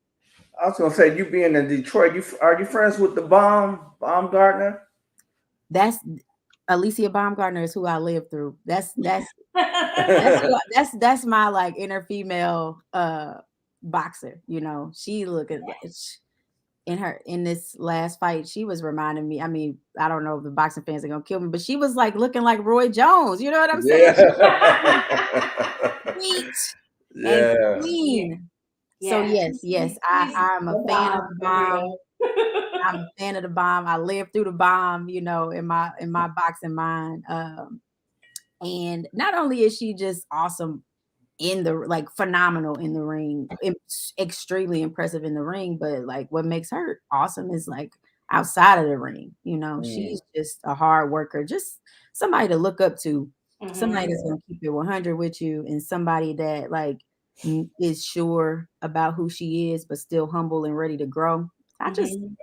I was gonna say, you being in Detroit, are you friends with the Baumgartner? That's Alicia Baumgartner is who I live through. That's my like inner female boxer. She look at in this last fight, she was reminding me. I mean, I don't know if the boxing fans are gonna kill me, but she was like looking like Roy Jones. You know what I'm saying? Yeah. Sweet and Yeah. Yeah. clean. So Yeah. yes, He's I'm a the fan of bomb the for bomb. real. I'm a fan of the bomb. I lived through the bomb, in my boxing mind. And not only is she just awesome in the like phenomenal in the ring, extremely impressive in the ring, but like what makes her awesome is like outside of the ring. Mm, She's just a hard worker, just somebody to look up to, somebody Mhm. that's gonna keep it 100 with you, and somebody that like is sure about who she is, but still humble and ready to grow. I just Mhm.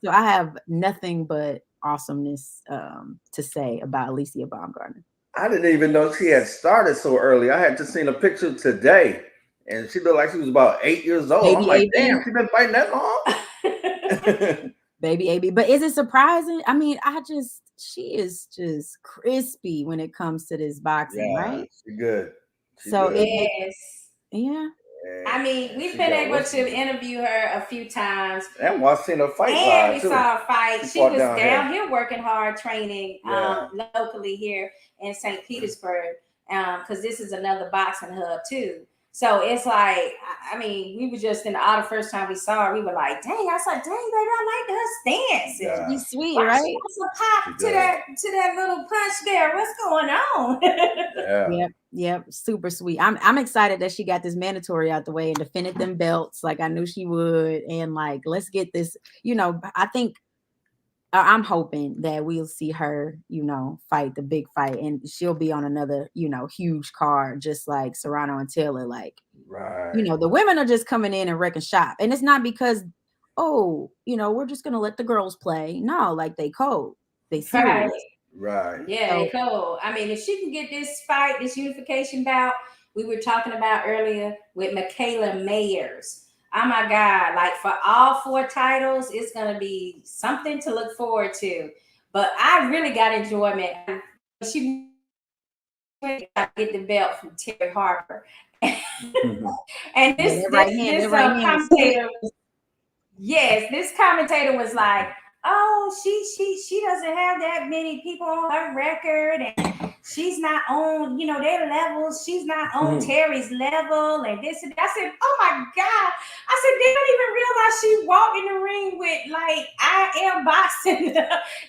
so I have nothing but awesomeness to say about Alicia Baumgartner. I didn't even know she had started so early. I had just seen a picture today, and she looked like she was about 8 years old. I'm Baby like, AB, damn, she been fighting that long? baby AB. But is it surprising? I mean, she is just crispy when it comes to this boxing, Yeah, right? she good. She So good. Yes. yeah, I mean, And we've she been got able what's to interview her a few times, and I seen her fight and we live too. saw her fight. She She fought was down here. down here working hard, training Yeah. locally here in St. Petersburg, because this is another boxing hub too. So it's like, I mean, we were just in the auto first time we saw her. We were like, dang, I said, dang, baby, I like her stance. And Yeah. she's sweet, why she right? wants to She pop to good. that little punch there? What's going on? Yeah. Yep, super sweet. I'm excited that she got this mandatory out the way and defended them belts like I knew she would. And like, let's get this. I think I'm hoping that we'll see her, fight the big fight, and she'll be on another, huge card, just like Serrano and Taylor. Like, Right. the women are just coming in and wrecking shop, and it's not because, oh, we're just gonna let the girls play. No, like they cold, they Right. serious. Right. Yeah, they So cool. I mean, if she can get this fight, this unification bout we were talking about earlier with Michaela Mayers. Oh my God. Like for all four titles, it's gonna be something to look forward to. But I really got enjoyment. She went to get the belt from Terry Harper. Mhm. And Yeah, this that right hand, this that right hand was commentator, yes, this commentator was like, "Oh, she doesn't have that many people on her record, and she's not on, you know, their levels. She's not on Mhm. Terry's level, and this and that." I said, "Oh my God!" I said, "They don't even realize she walked in the ring with like I am boxing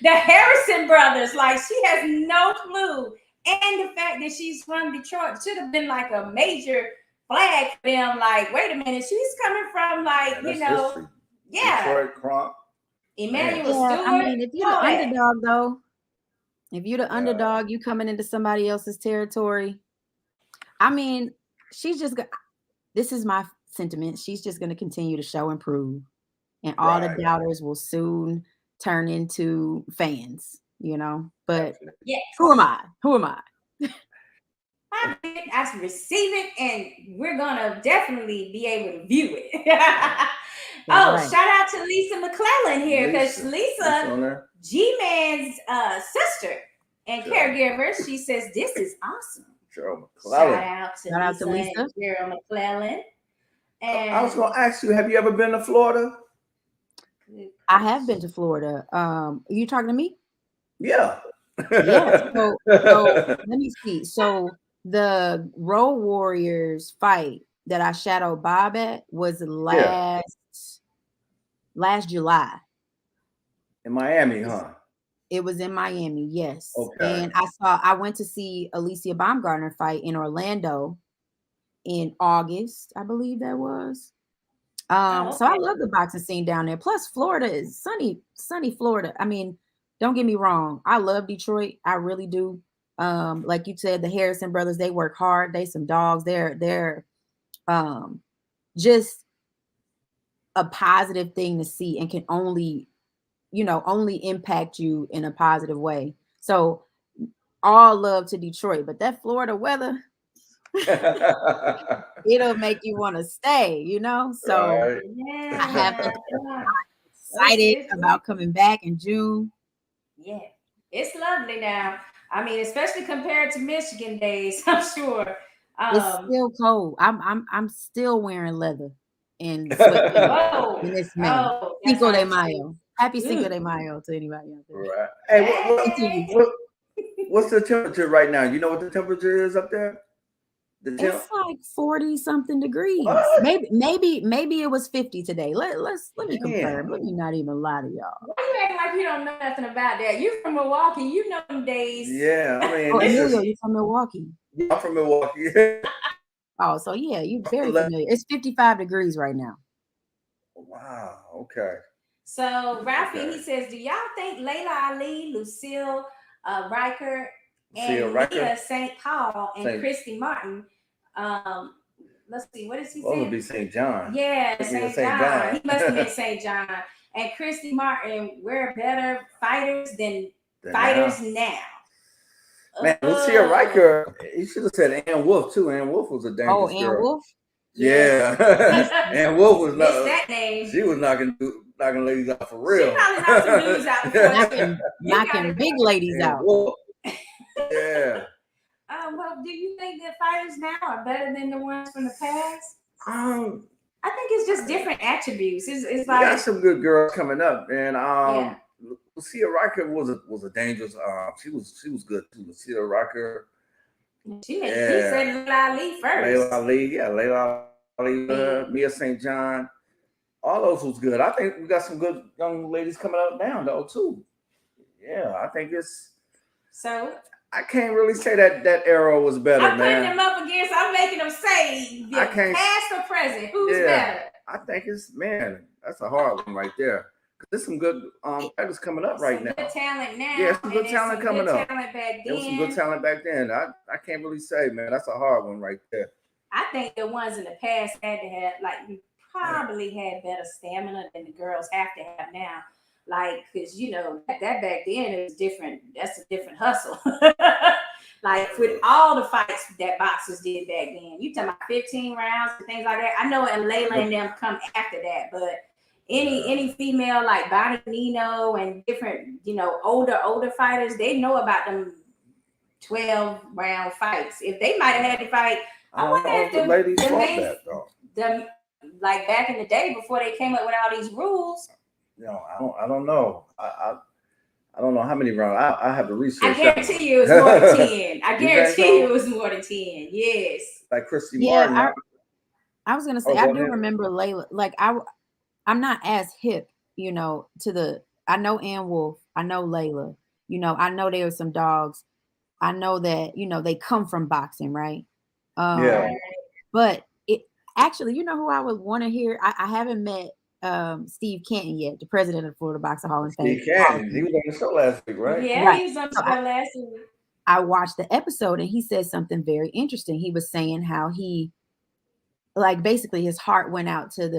the Harrison brothers. Like she has no clue." And the fact that she's from Detroit should have been like a major flag for them. Like, wait a minute, she's coming from like, And you that's know, history. yeah, Detroit Crump. Emmanuel Yeah, I Stewart, mean, if you're the all that. underdog, though, if you're the Yeah. underdog, you coming into somebody else's territory. I mean, she's just. This is my sentiment. She's just going to continue to show and prove, and all the Right. doubters will soon turn into fans. You know, but Yeah, who am I? Who am I? I receive it, and we're gonna definitely be able to view it. Oh, right. shout out to Lisa McClellan here, because Lisa, on there. G-Man's sister and Sure. caregiver, she says this is awesome. Gerald Shout McClellan. out to Shout out Lisa to Lisa. and Gerald McClellan. And I was going to ask you, have you ever been to Florida? I have been to Florida. Are you talking to me? Yeah. Yeah. So let me see. So the Road Warriors fight that I shadowed Bob at was last July. In Miami, huh? It was in Miami, yes. Okay. And I went to see Alicia Baumgarten fight in Orlando in August, I believe that was. So I love the boxing scene down there. Plus, Florida is sunny Florida. I mean, don't get me wrong. I love Detroit. I really do. Like you said, the Harrison brothers, they work hard. They some dogs. They're just a positive thing to see, and can only impact you in a positive way. So all love to Detroit, but that Florida weather, it'll make you want to stay, So Right. yeah, I have been excited about coming back in June. Yeah, it's lovely now. I mean, especially compared to Michigan days, I'm sure. It's still cold. I'm still wearing leather and sweatpants. And it's May. Cinco de Mayo. Happy Cinco de Mayo to anybody out there. Right. Hey, what's the temperature right now? You know what the temperature is up there? It's like 40 something degrees. What? Maybe it was 50 today. Let me confirm. Let me not even lie to y'all. You act like you don't know nothing about that. You from Milwaukee, you know them days. Yeah, I mean, Emelio, you from Milwaukee? I'm from Milwaukee. Oh, so yeah, you're very familiar. It's 55 degrees right now. Wow. Okay. So Rafi, he says, do y'all think Layla Ali, Lucille Riker, and Mia St. Paul and Christy Martin, let's see, what is he saying? Well, it would be St. John. Yeah, St. John. He must have been St. John. And Christy Martin, we're better fighters than fighters now. Man, Lucia Riker, he should have said Ann Wolf too. Ann Wolf was a dangerous girl. Ann Wolf? Yeah. Ann Wolf was not that name. She was knocking ladies out for real. She probably knocked some dudes out. knocking big ladies out. Wolf. Yeah. Well, do you think that fighters now are better than the ones from the past? I think it's just different attributes. It's like, we got some good girls coming up, and Lucia Riker was a dangerous. She was good too. Lucia Riker. He said Layla Ali first. Layla Ali, Mia St. John. All those was good. I think we got some good young ladies coming up now though too. Yeah, I think it's. So I can't really say that era was better, I'm man. putting them up against. I'm making them say past or present. Who's better? I think it's that's a hard one right there. There's some good fighters coming up right now. Good talent now. Yeah, some good talent coming up. There was some good talent back then. I can't really say, man. That's a hard one right there. I think the ones in the past had to have, like, you probably had better stamina than the girls have to have now. Like, because, that back then it was different. That's a different hustle. Like, with all the fights that boxers did back then. You talking about 15 rounds and things like that. I know and Layla and them come after that, but any female like Bonnie Nino and different, older fighters, they know about them 12-round fights. If they might have had to fight, I don't know if the ladies fought that though. Like back in the day before they came up with all these rules. I don't know. I don't know how many rounds. I have to research. I guarantee you it was more than 10. I guarantee you it was more than 10. Yes. Like Christy Martin. I was gonna say I do remember Layla. Like I'm not as hip, you know, to the. I know Ann Wolf. I know Layla. You know, I know there were some dogs. I know that, you know, they come from boxing, right? Yeah. But it actually, you know who I would want to hear? I haven't met Steve Canton yet, the president of the Florida Boxing Hall of Fame. Steve Canton, he was on the show last week, right? Yeah, right. He was on the show last week. I watched the episode and he said something very interesting. He was saying how he, like, basically his heart went out to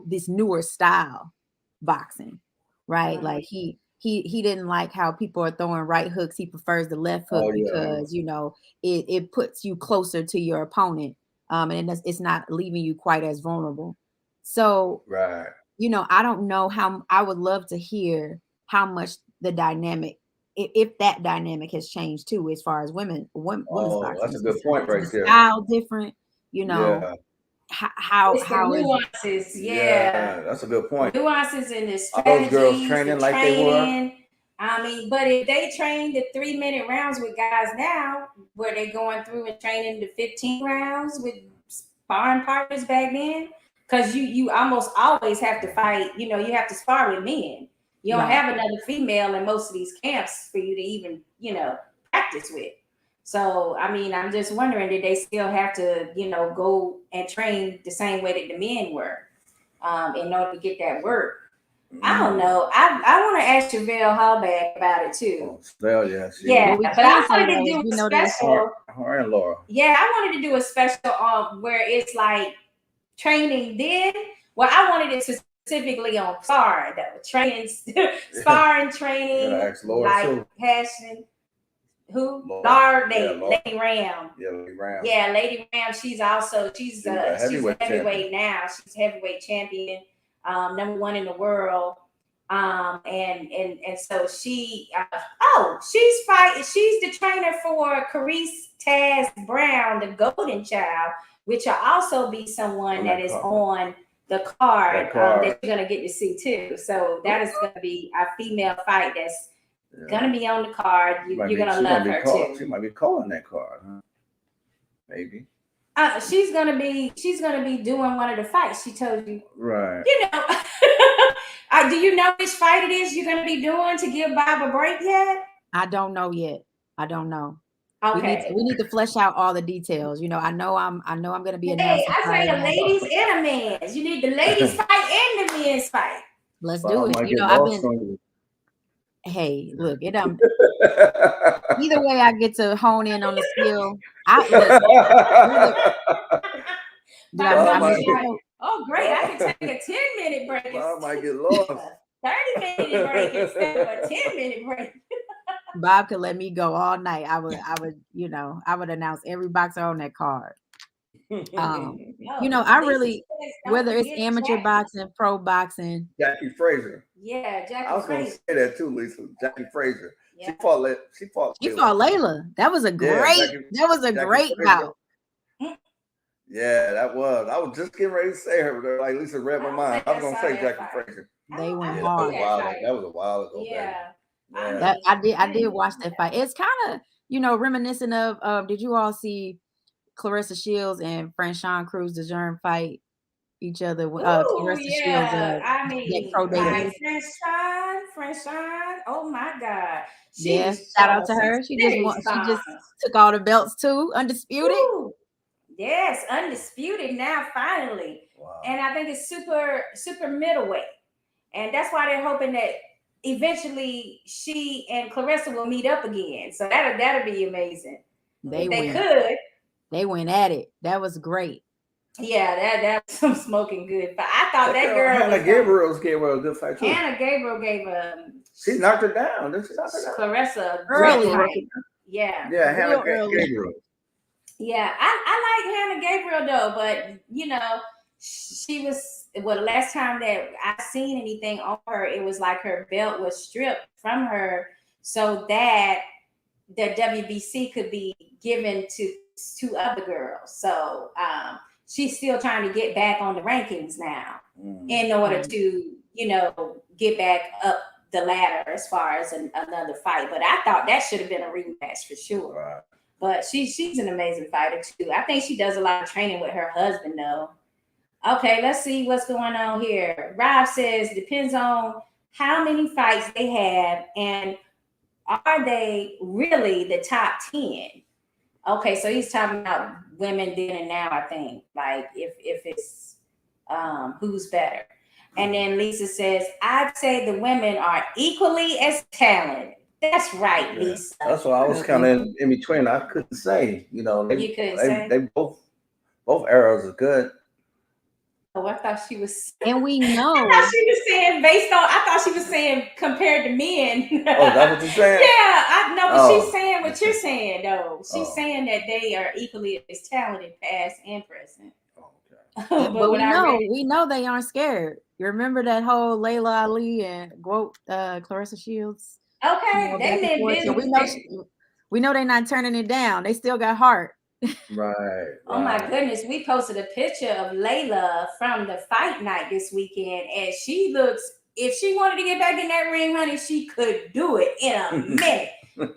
this newer style boxing, right? Like he didn't like how people are throwing right hooks. He prefers the left hook because you know it puts you closer to your opponent, and it's not leaving you quite as vulnerable. So, you know, I don't know how. I would love to hear how much the dynamic, if that dynamic has changed too, as far as women's boxing. That's a good point right there. Style different, you know. Yeah. How nuances, that's a good point. Nuances in the strategies, those girls training like they were. I mean, but if they train the 3-minute rounds with guys now, were they going through and training the 15 rounds with sparring partners back then? Because you almost always have to fight. You know, you have to spar with men. You don't have another female in most of these camps for you to even, you know, practice with. So, I mean, I'm just wondering, did they still have to, you know, go and train the same way that the men were in order to get that work? I don't know. I want to ask Chevelle Hallback about it too. Well, yeah, but I wanted to do a special. Her and Laura. Yeah, I wanted to do a special where it's like training then. Well, I wanted it specifically on sparring, though. Training, sparring training, like passion. Who? Laura, Lady Ram. Yeah, Lady Ram. Yeah, Lady Ram. She's a heavyweight now. She's heavyweight champion, number 1 in the world. And so she. She's fighting. She's the trainer for Carice Taz Brown, the Golden Child, which will also be someone that is on the card that you're gonna get to see too. So that is gonna be a female fight that's gonna be on the card. You're gonna love her too. She might be calling that card, huh? Maybe. She's gonna be doing one of the fights. She told you, right? You know, do you know which fight it is you're gonna be doing to give Bob a break yet? I don't know yet. I don't know. Okay. We need to flesh out all the details. You know, I know I'm gonna be announcing. Hey, I say the ladies and the men's. You need the ladies fight and the men's fight. Let's do it. You know, I've been. Hey, look, it either way I get to hone in on the skill. Oh, great. I can take a 10-minute break. I might get lost. 30-minute break instead of a 10-minute break. Bob could let me go all night. I would, you know, I would announce every boxer on that card. You know, I really, whether it's amateur boxing, pro boxing. Jackie Frazier. Yeah, Jackie. I was going to say that too, Lisa. Jackie Frazier. Yeah. She fought Layla. That was a great. That was a great bout. Yeah, that was. I was just getting ready to say her, like Lisa read my mind. I was going to say Jackie Frazier. They went hard. That was a while ago. Yeah. Yeah. I did watch that fight. It's kind of, you know, reminiscent of did you all see Clarissa Shields and Franchon Cruz DeJean fight each other? Clarissa Shields, I mean, Franchon, oh my God. Shout out to her. She just took all the belts too, undisputed. Ooh. Yes, undisputed now, finally. Wow. And I think it's super middleweight. And that's why they're hoping that eventually she and Clarissa will meet up again. So that'll be amazing. They could. They went at it. That was great. Yeah, that's some smoking good. But I thought that girl Hannah Gabriel gave her a good fight too. Hannah Gabriel gave she knocked her down. Clarissa early. Yeah. Yeah, Hannah Gabriel. Yeah, I like Hannah Gabriel though, but you know, she was the last time that I seen anything on her, it was like her belt was stripped from her so that the WBC could be given to two other girls. So she's still trying to get back on the rankings now in order to, get back up the ladder as far as another fight. But I thought that should have been a rematch for sure. Right. But she's an amazing fighter too. I think she does a lot of training with her husband though. Okay, let's see what's going on here. Rob says depends on how many fights they have and are they really the top 10? Okay, so he's talking about women then and now, I think. Like if it's who's better. And then Lisa says, I'd say the women are equally as talented. That's right, Lisa. That's what I was kind of in between. I couldn't say, You couldn't say? They both eras are good. Oh, I thought she was. And we know. I thought she was saying I thought she was saying compared to men. Oh, that's what you're saying? Yeah, I know, but she's saying what you're saying, though. She's saying that they are equally as talented, past and present. Okay. but we know they aren't scared. You remember that whole Layla Ali and Clarissa Shields? Okay, they meant business. We know they're not turning it down. They still got heart. Right. Oh my goodness, we posted a picture of Layla from the fight night this weekend, and she looks. If she wanted to get back in that ring, honey, she could do it in a minute.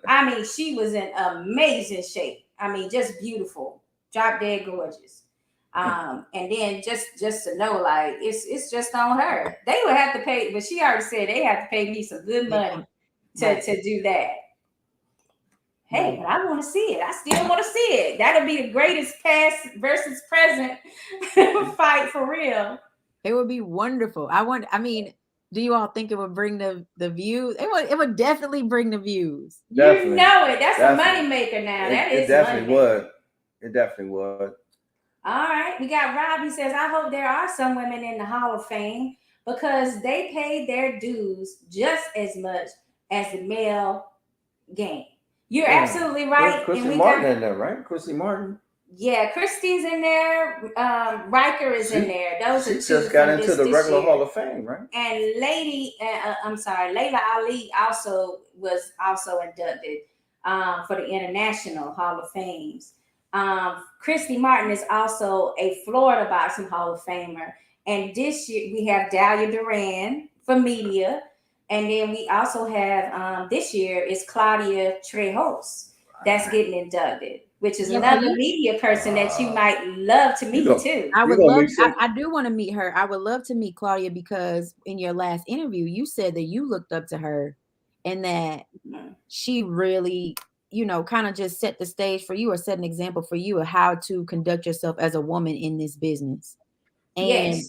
I mean, she was in amazing shape. I mean, just beautiful, drop dead gorgeous. And then just to know, like it's just on her. They would have to pay, but she already said they have to pay me some good money to do that. Hey, but I want to see it. I still want to see it. That'll be the greatest past versus present fight for real. It would be wonderful. I mean, do you all think it would bring the views? It would definitely bring the views. Definitely. You know it. That's a money maker now. It definitely would. It definitely would. All right. We got Rob. He says, I hope there are some women in the Hall of Fame because they paid their dues just as much as the male game. You're absolutely right. Christy Martin in there, right? Christy Martin. Yeah, Christy's in there. Riker is in there. Those are two. She just got into the regular Hall of Fame, right? And Layla Ali also was inducted for the International Hall of Fames. Christy Martin is also a Florida Boxing Hall of Famer. And this year we have Dahlia Duran for media. And then we also have this year is Claudia Trejos that's getting inducted, which is another media person that you might love to meet too. I do want to meet her. I would love to meet Claudia because in your last interview, you said that you looked up to her and that she really, kind of just set the stage for you or set an example for you of how to conduct yourself as a woman in this business. And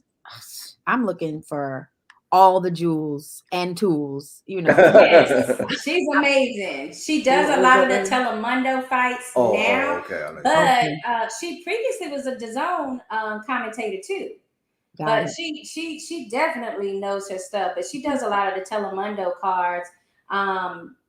I'm looking for all the jewels and tools, Yes, she's amazing. She does a lot of the Telemundo fights now, but she previously was a DAZN commentator too. But she definitely knows her stuff. But she does a lot of the Telemundo cards.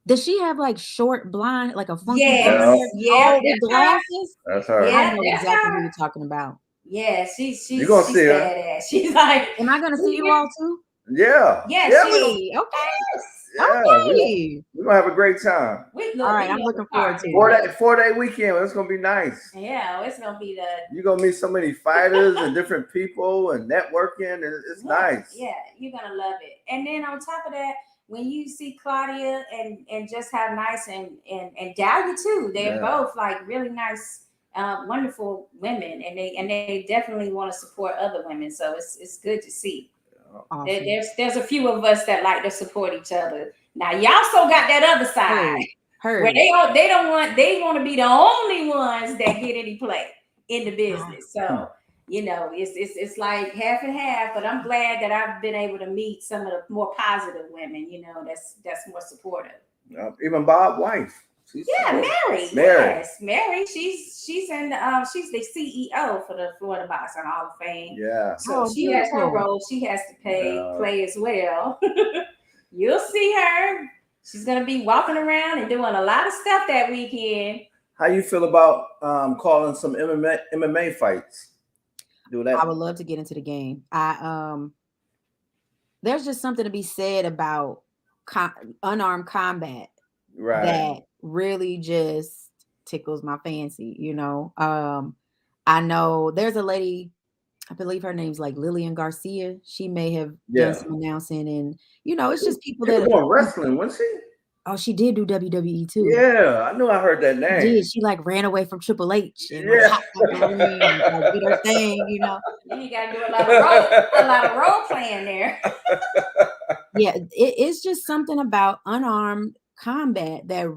Does she have like short blonde, like a funky with glasses? That's her. I know exactly who you're talking about. Yeah, she's gonna see her. badass. She's like, am I gonna see you all too? Yeah. Yes. Okay. We're gonna have a great time. All right, I'm looking forward to it. 4-day weekend. It's gonna be nice. Yeah, it's gonna be you're gonna meet so many fighters and different people and networking. It's nice. Yeah, you're gonna love it. And then on top of that, when you see Claudia and just how nice and Dahlia too, they're both like really nice, wonderful women, and they definitely want to support other women. So it's good to see. Awesome. There's a few of us that like to support each other. Now y'all still got that other side where they want to be the only ones that get any play in the business. So it's like half and half. But I'm glad that I've been able to meet some of the more positive women. That's more supportive. Even Bob's wife. Mary. Yes, Mary. She's in she's the CEO for the Florida Boxing Hall of Fame. Yeah. So she has her role. She has to play as well. You'll see her. She's gonna be walking around and doing a lot of stuff that weekend. How you feel about calling some MMA fights? Do that. I would love to get into the game. There's just something to be said about unarmed combat. Right. That really just tickles my fancy, I know there's a lady, I believe her name's like Lillian Garcia. She may have done Yeah. some announcing, and it's just people She was that doing wrestling, wasn't she? she did do WWE too. Yeah, I knew I heard that She name. did. She like ran away from Triple H and like Yeah. hopped out the ring and like did her thing, Then you gotta do a lot of role playing there. Yeah, it's just something about unarmed combat that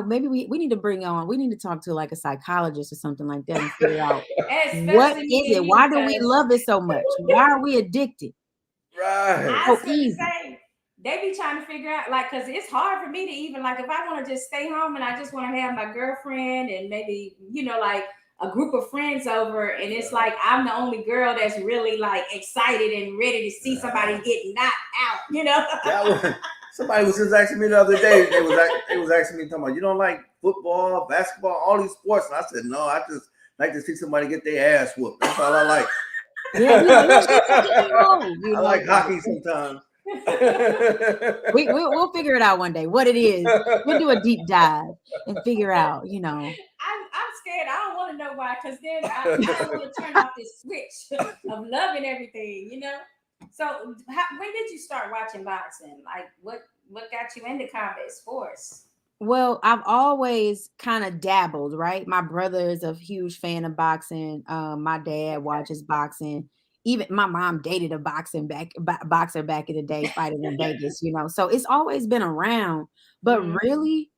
maybe we need to we need to talk to like a psychologist or something like that and figure out what Especially is me it? and you, Why do we because love it so much? Why are we addicted? Right. I So was gonna easy. say they be trying to figure out, like, because it's hard for me to even, like, if I want to just stay home and I just want to have my girlfriend and maybe like a group of friends over, and it's like I'm the only girl that's really like excited and ready to see somebody get knocked out. Somebody was just asking me the other day. They was asking me, talking about, you don't like football, basketball, all these sports, and I said no. I just like to see somebody get their ass whooped. That's all I like. Yeah, I like hockey sometimes. We'll figure it out one day. What it is, we'll do a deep dive and figure out. I'm scared. I don't want to know why, because then I don't want to turn off this switch of loving everything. So, when did you start watching boxing? Like, what got you into combat sports? Well, I've always kind of dabbled, right? My brother is a huge fan of boxing. My dad watches boxing. Even my mom dated a boxer back in the day, fighting in Vegas, So it's always been around. But really,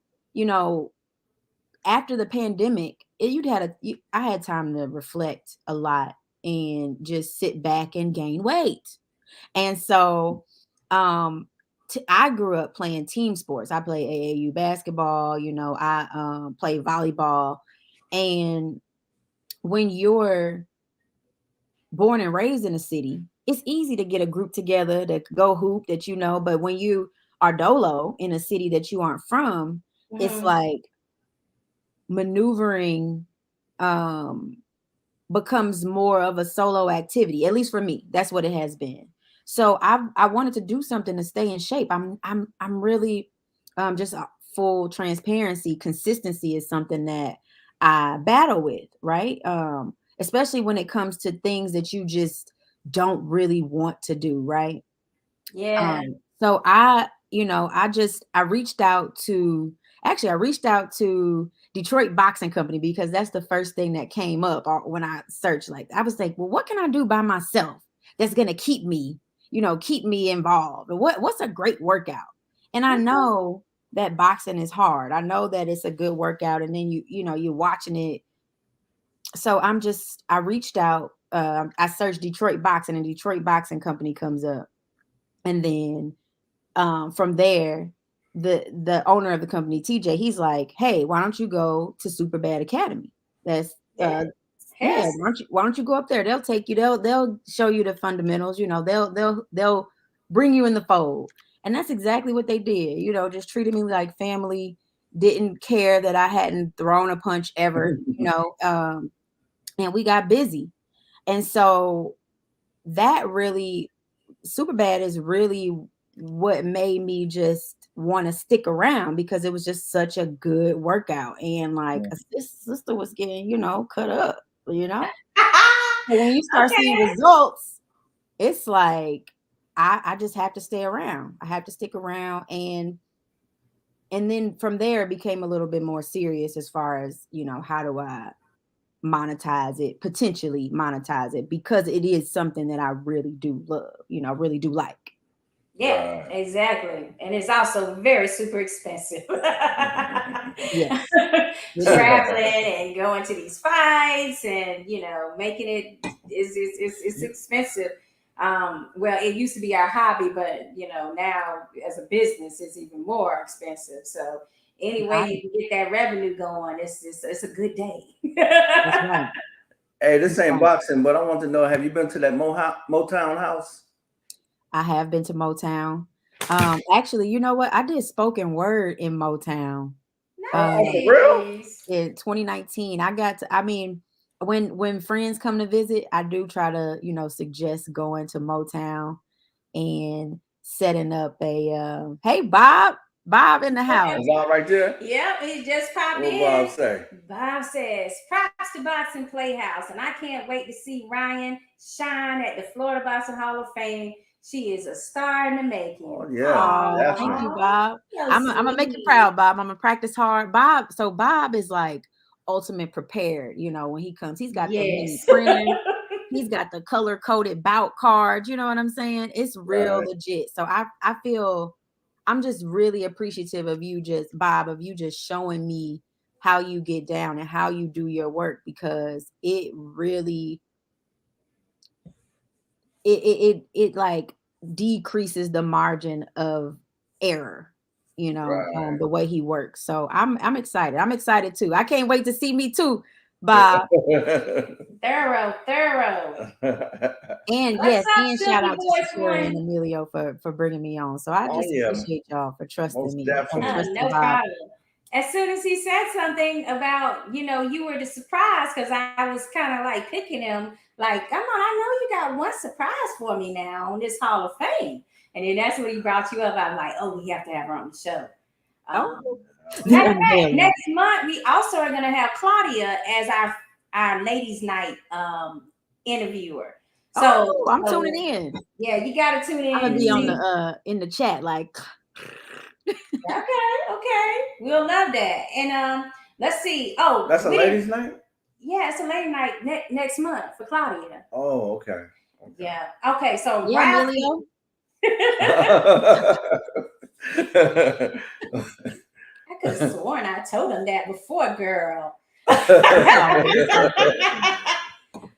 after the pandemic, I had time to reflect a lot and just sit back and gain weight. And so, I grew up playing team sports. I play AAU basketball, I play volleyball. And when you're born and raised in a city, it's easy to get a group together that go hoop that but when you are dolo in a city that you aren't from, it's like maneuvering becomes more of a solo activity. At least for me, that's what it has been. So I wanted to do something to stay in shape. I'm really just full transparency. Consistency is something that I battle with, right? Especially when it comes to things that you just don't really want to do, right? Yeah. So I reached out to Detroit Boxing Company because that's the first thing that came up when I searched. Like, I was like, well, what can I do by myself that's going to keep me involved? What's a great workout? And I know that boxing is hard. I know that it's a good workout, and then you're watching it. So I reached out. I searched Detroit Boxing, and Detroit Boxing Company comes up, and then from there, the owner of the company, TJ, he's like, hey, why don't you go to Superbad Academy? That's why don't you go up there? They'll take you, they'll show you the fundamentals, they'll bring you in the fold. And that's exactly what they did, just treated me like family, didn't care that I hadn't thrown a punch ever, and we got busy. And so that really, Superbad is really what made me just want to stick around, because it was just such a good workout. And like this sister was getting, cut up, And when you start seeing results, it's like, I just have to stay around. I have to stick around. And then from there, it became a little bit more serious as far as, how do I potentially monetize it, because it is something that I really do love, really do like. Yeah, exactly. And it's also very super expensive. Yes. Traveling and going to these fights and making it is expensive. Well, it used to be our hobby, but now as a business it's even more expensive. So anyway, you can get that revenue going, it's a good day. That's right. Hey, this ain't boxing, but I want to know, have you been to that Motown house? I have been to Motown. Actually, you know what? I did spoken word in Motown. Nice. In 2019. When friends come to visit, I do try to, suggest going to Motown and setting up a hey Bob, Bob in the house. Is Bob right there? Yep, he just popped What in. Bob say? Bob says, props to Boxing Playhouse, and I can't wait to see Ryan shine at the Florida Boxing Hall of Fame. She is a star in the making. Oh, yeah. Oh, thank you, Bob. So I'm gonna make you proud, Bob. I'm gonna practice hard. Bob, so Bob is like ultimate prepared, you know, when he comes. He's got the mini printer, he's got the color-coded bout cards, you know what I'm saying? It's real legit. So I feel I'm just really appreciative of you, just Bob, of you just showing me how you get down and how you do your work, because it really it like decreases the margin of error, you know, the way he works. So I'm excited. I'm excited too. I can't wait to see me too, Bob. Thorough. And yes, and shout out to Sakura and Emelio for bringing me on. So I just appreciate y'all for trusting me. No problem. As soon as he said something about, you know, you were the surprise, because I was kind of like picking him, like, come on, I know you got one surprise for me now on this Hall of Fame. And then that's when he brought you up. I'm like, oh, we have to have her on the show. Matter of fact, next month, we also are going to have Claudia as our ladies' night interviewer. So I'm tuning in. Yeah, you got to tune in. I'm going to be on the in the chat, like. Okay. We'll love that. And let's see. Oh, that's a ladies' night? Yeah, it's a ladies' night next month for Claudia. Oh, okay. Yeah. Okay, so Emelio. I could have sworn I told him that before, girl.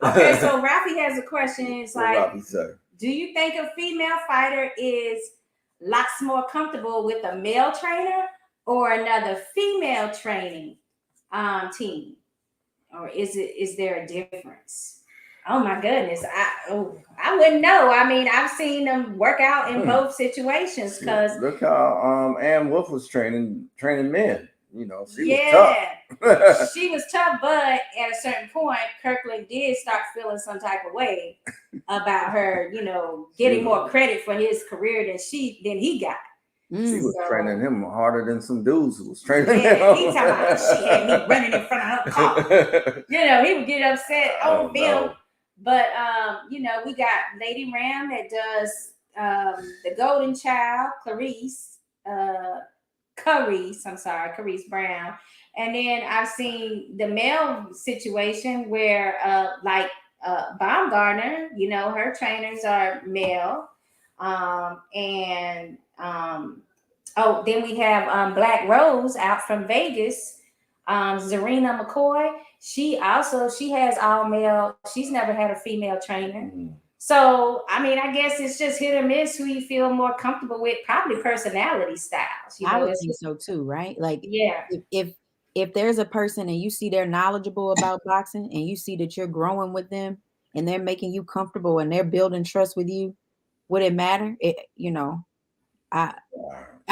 Okay, so Rafi has a question. It's like, do you think a female fighter is lots more comfortable with a male trainer or another female training team, or is there a difference? Oh my goodness, I wouldn't know. I mean, I've seen them work out in both situations. Because look how Ann Wolf was training men. You know, she was tough. She was tough, but at a certain point, Kirkland did start feeling some type of way about her, you know, getting more credit for his career than he got. She was training him harder than some dudes who was training him. He talking about she had me running in front of her car. You know, he would get upset on film. But you know, we got Lady Ram that does the Golden Child, Carice Brown. And then I've seen the male situation where Baumgartner, you know, her trainers are male. Then we have Black Rose out from Vegas, Serrano McCoy. She has all male. She's never had a female trainer. So, I mean, I guess it's just hit or miss who you feel more comfortable with, probably personality styles. You know, I would think so too, right? Like, yeah. If there's a person and you see they're knowledgeable about boxing and you see that you're growing with them and they're making you comfortable and they're building trust with you, would it matter? I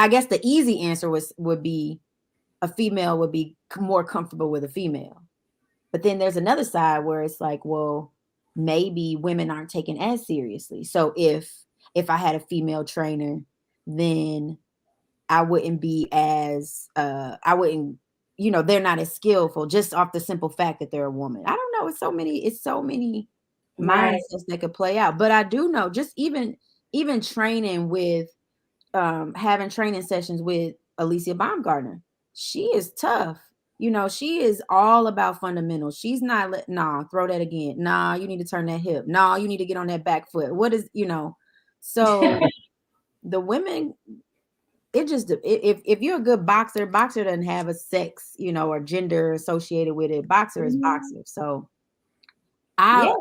guess the easy answer would be a female would be more comfortable with a female. But then there's another side where it's like, well, maybe women aren't taken as seriously. So if I had a female trainer, then I wouldn't be as you know, they're not as skillful just off the simple fact that they're a woman. I don't know. It's so many mindsets that could play out. But I do know, just even training with having training sessions with Alicia Baumgarten, she is tough. You know, she is all about fundamentals. She's not throw that again. Nah, you need to turn that hip. Nah, you need to get on that back foot. What is, you know, so the women, it just, if you're a good boxer doesn't have a sex, you know, or gender associated with it. Boxer is boxer. So I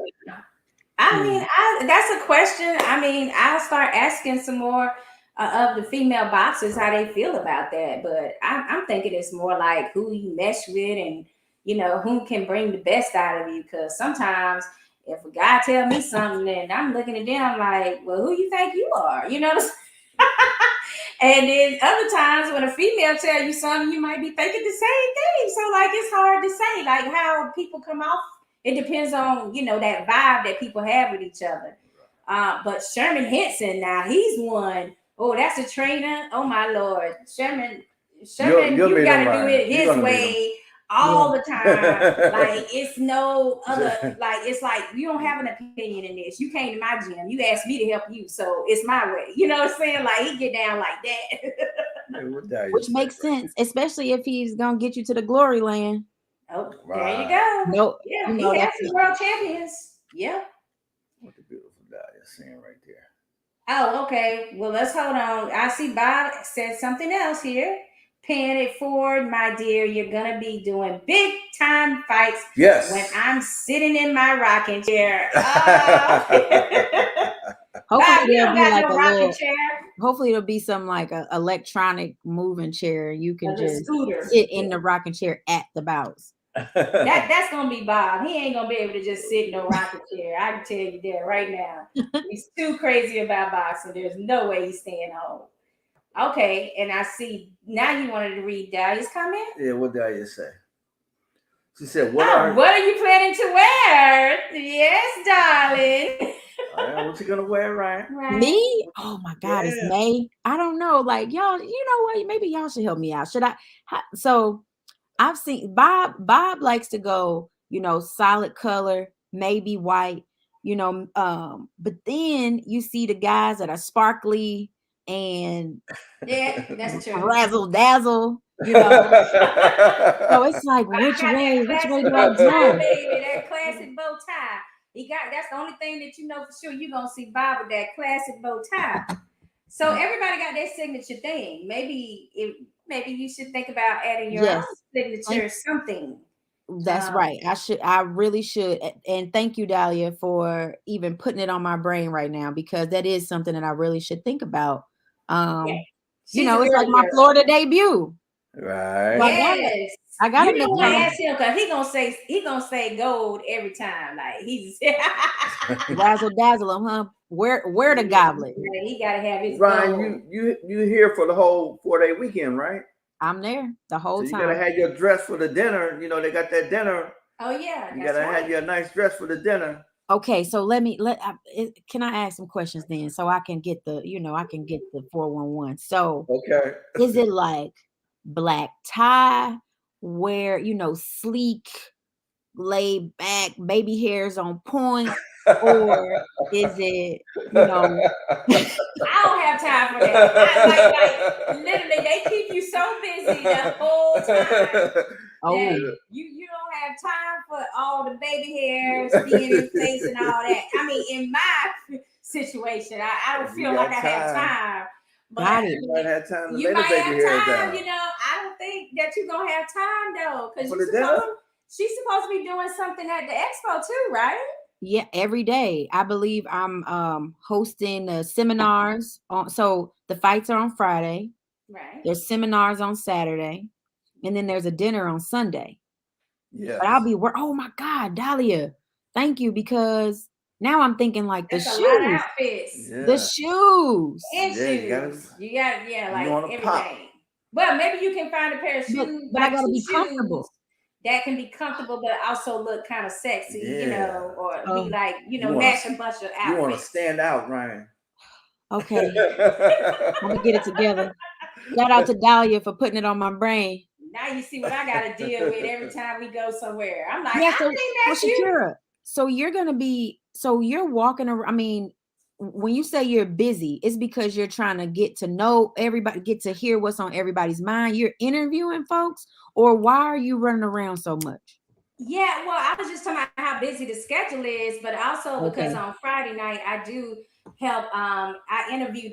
mean, that's a question. I mean, I'll start asking some more of the female boxers how they feel about that. But I'm thinking it's more like who you mesh with and, you know, who can bring the best out of you. Because sometimes if a guy tell me something and I'm looking at them like, well, who you think you are? You know what I'm saying? And then other times when a female tell you something, you might be thinking the same thing. So like, it's hard to say like how people come off. It depends on, you know, that vibe that people have with each other. But Sherman Henson, now he's one Oh, that's a trainer. Oh my Lord, Sherman, You'll you meet got him, to do Ryan. it You're his gonna meet him. way all the time. Like Yeah. it's no other. Like it's like you don't have an opinion in this. You came to my gym. You asked me to help you, so it's my way. You know what I'm saying? Like he get down like that. Hey, what did you Which say, makes bro? sense, especially if he's gonna get you to the glory land. Oh, there you Right. go. No, Yeah, you he know has that's some world champions. Yeah. What the beautiful Dahlia saying right there. Oh, okay. Well, let's hold on. I see Bob said something else here. Paying it forward, my dear. You're gonna be doing big time fights when Yes. I'm sitting in my rocking chair. Oh. hopefully Bob, you there'll don't be got like no a rocking little. chair. Hopefully it'll be some like a electronic moving chair. You A can little just scooter. sit in the rocking chair at the bouts. That's gonna be Bob. He ain't gonna be able to just sit in no rocking chair. I can tell you that right now. He's too crazy about boxing. There's no way he's staying home. Okay, and I see now you wanted to read Dahlia's comment. Yeah, what did you say? She said, "What Oh, are what are you planning to wear? Yes, darling. what you gonna wear, Ryan?" Right. Me? Oh my God, it's Yeah. May. I don't know. Like y'all, you know what? Maybe y'all should help me out. Should I? So I've seen Bob. Bob likes to go, solid color, maybe white, but then you see the guys that are sparkly and Yeah, that's true. razzle dazzle, So it's like, I got that which way classic do I bow tie, go? baby. That classic bow tie. He got that's the only thing that you know for sure. You're gonna see Bob with that classic bow tie. So everybody got their signature thing. Maybe you should think about adding your own Yes. signature something. That's Um, right. I really should. And thank you, Dahlia, for even putting it on my brain right now, because that is something that I really should think about. yeah. Um, She's a it's like girly my girl. Florida debut. Right. So Yes. I gotta You make don't want to sure ask him because he gonna say gold every time. Like he's razzle dazzle 'em, huh? Where the goblet? he gotta have his Ryan, gold. you here for the whole 4-day weekend, right? I'm there the So whole you gotta time. have your dress for the dinner. They got that dinner. Oh yeah, You that's gotta right. have your nice dress for the dinner. Okay, so can I ask some questions then, so I can get the 411. So Okay. is it like black tie, where sleek, laid back, baby hairs on point, or is it I don't have time for that. I like literally they keep you so busy the whole time oh that you don't have time for all the baby hairs being in place and all that. I mean, in my situation, I don't feel like I have time. But got it. You might have time to you lay the might baby have hairs time, down. I don't think that you're gonna have time though, because For the dinner? she's supposed to be doing something at the expo too, right? Yeah, every day. I believe I'm hosting seminars so the fights are on Friday. Right. There's seminars on Saturday, and then there's a dinner on Sunday. Yes. But I'll be oh my God, Dahlia, thank you, because now I'm thinking like That's a lot of outfits. the shoes. And Yeah, shoes. You got like wanna everything. pop. Well, maybe you can find a pair of shoes, But I like gotta two be shoes comfortable. that can be comfortable, but also look kind of sexy, Yeah. or be like, wanna- match a bunch of outfits. You want to stand out, Ryan. Okay, I'm gonna get it together. Shout out to Dahlia for putting it on my brain. Now you see what I got to deal with every time we go somewhere. I'm like, Yeah, I think so that's you. Shakira, you're walking around. I mean, when you say you're busy, it's because you're trying to get to know everybody, get to hear what's on everybody's mind. You're interviewing folks, or why are you running around so much? Yeah, well, I was just talking about how busy the schedule is, but also because Okay. on Friday night I do help. I interview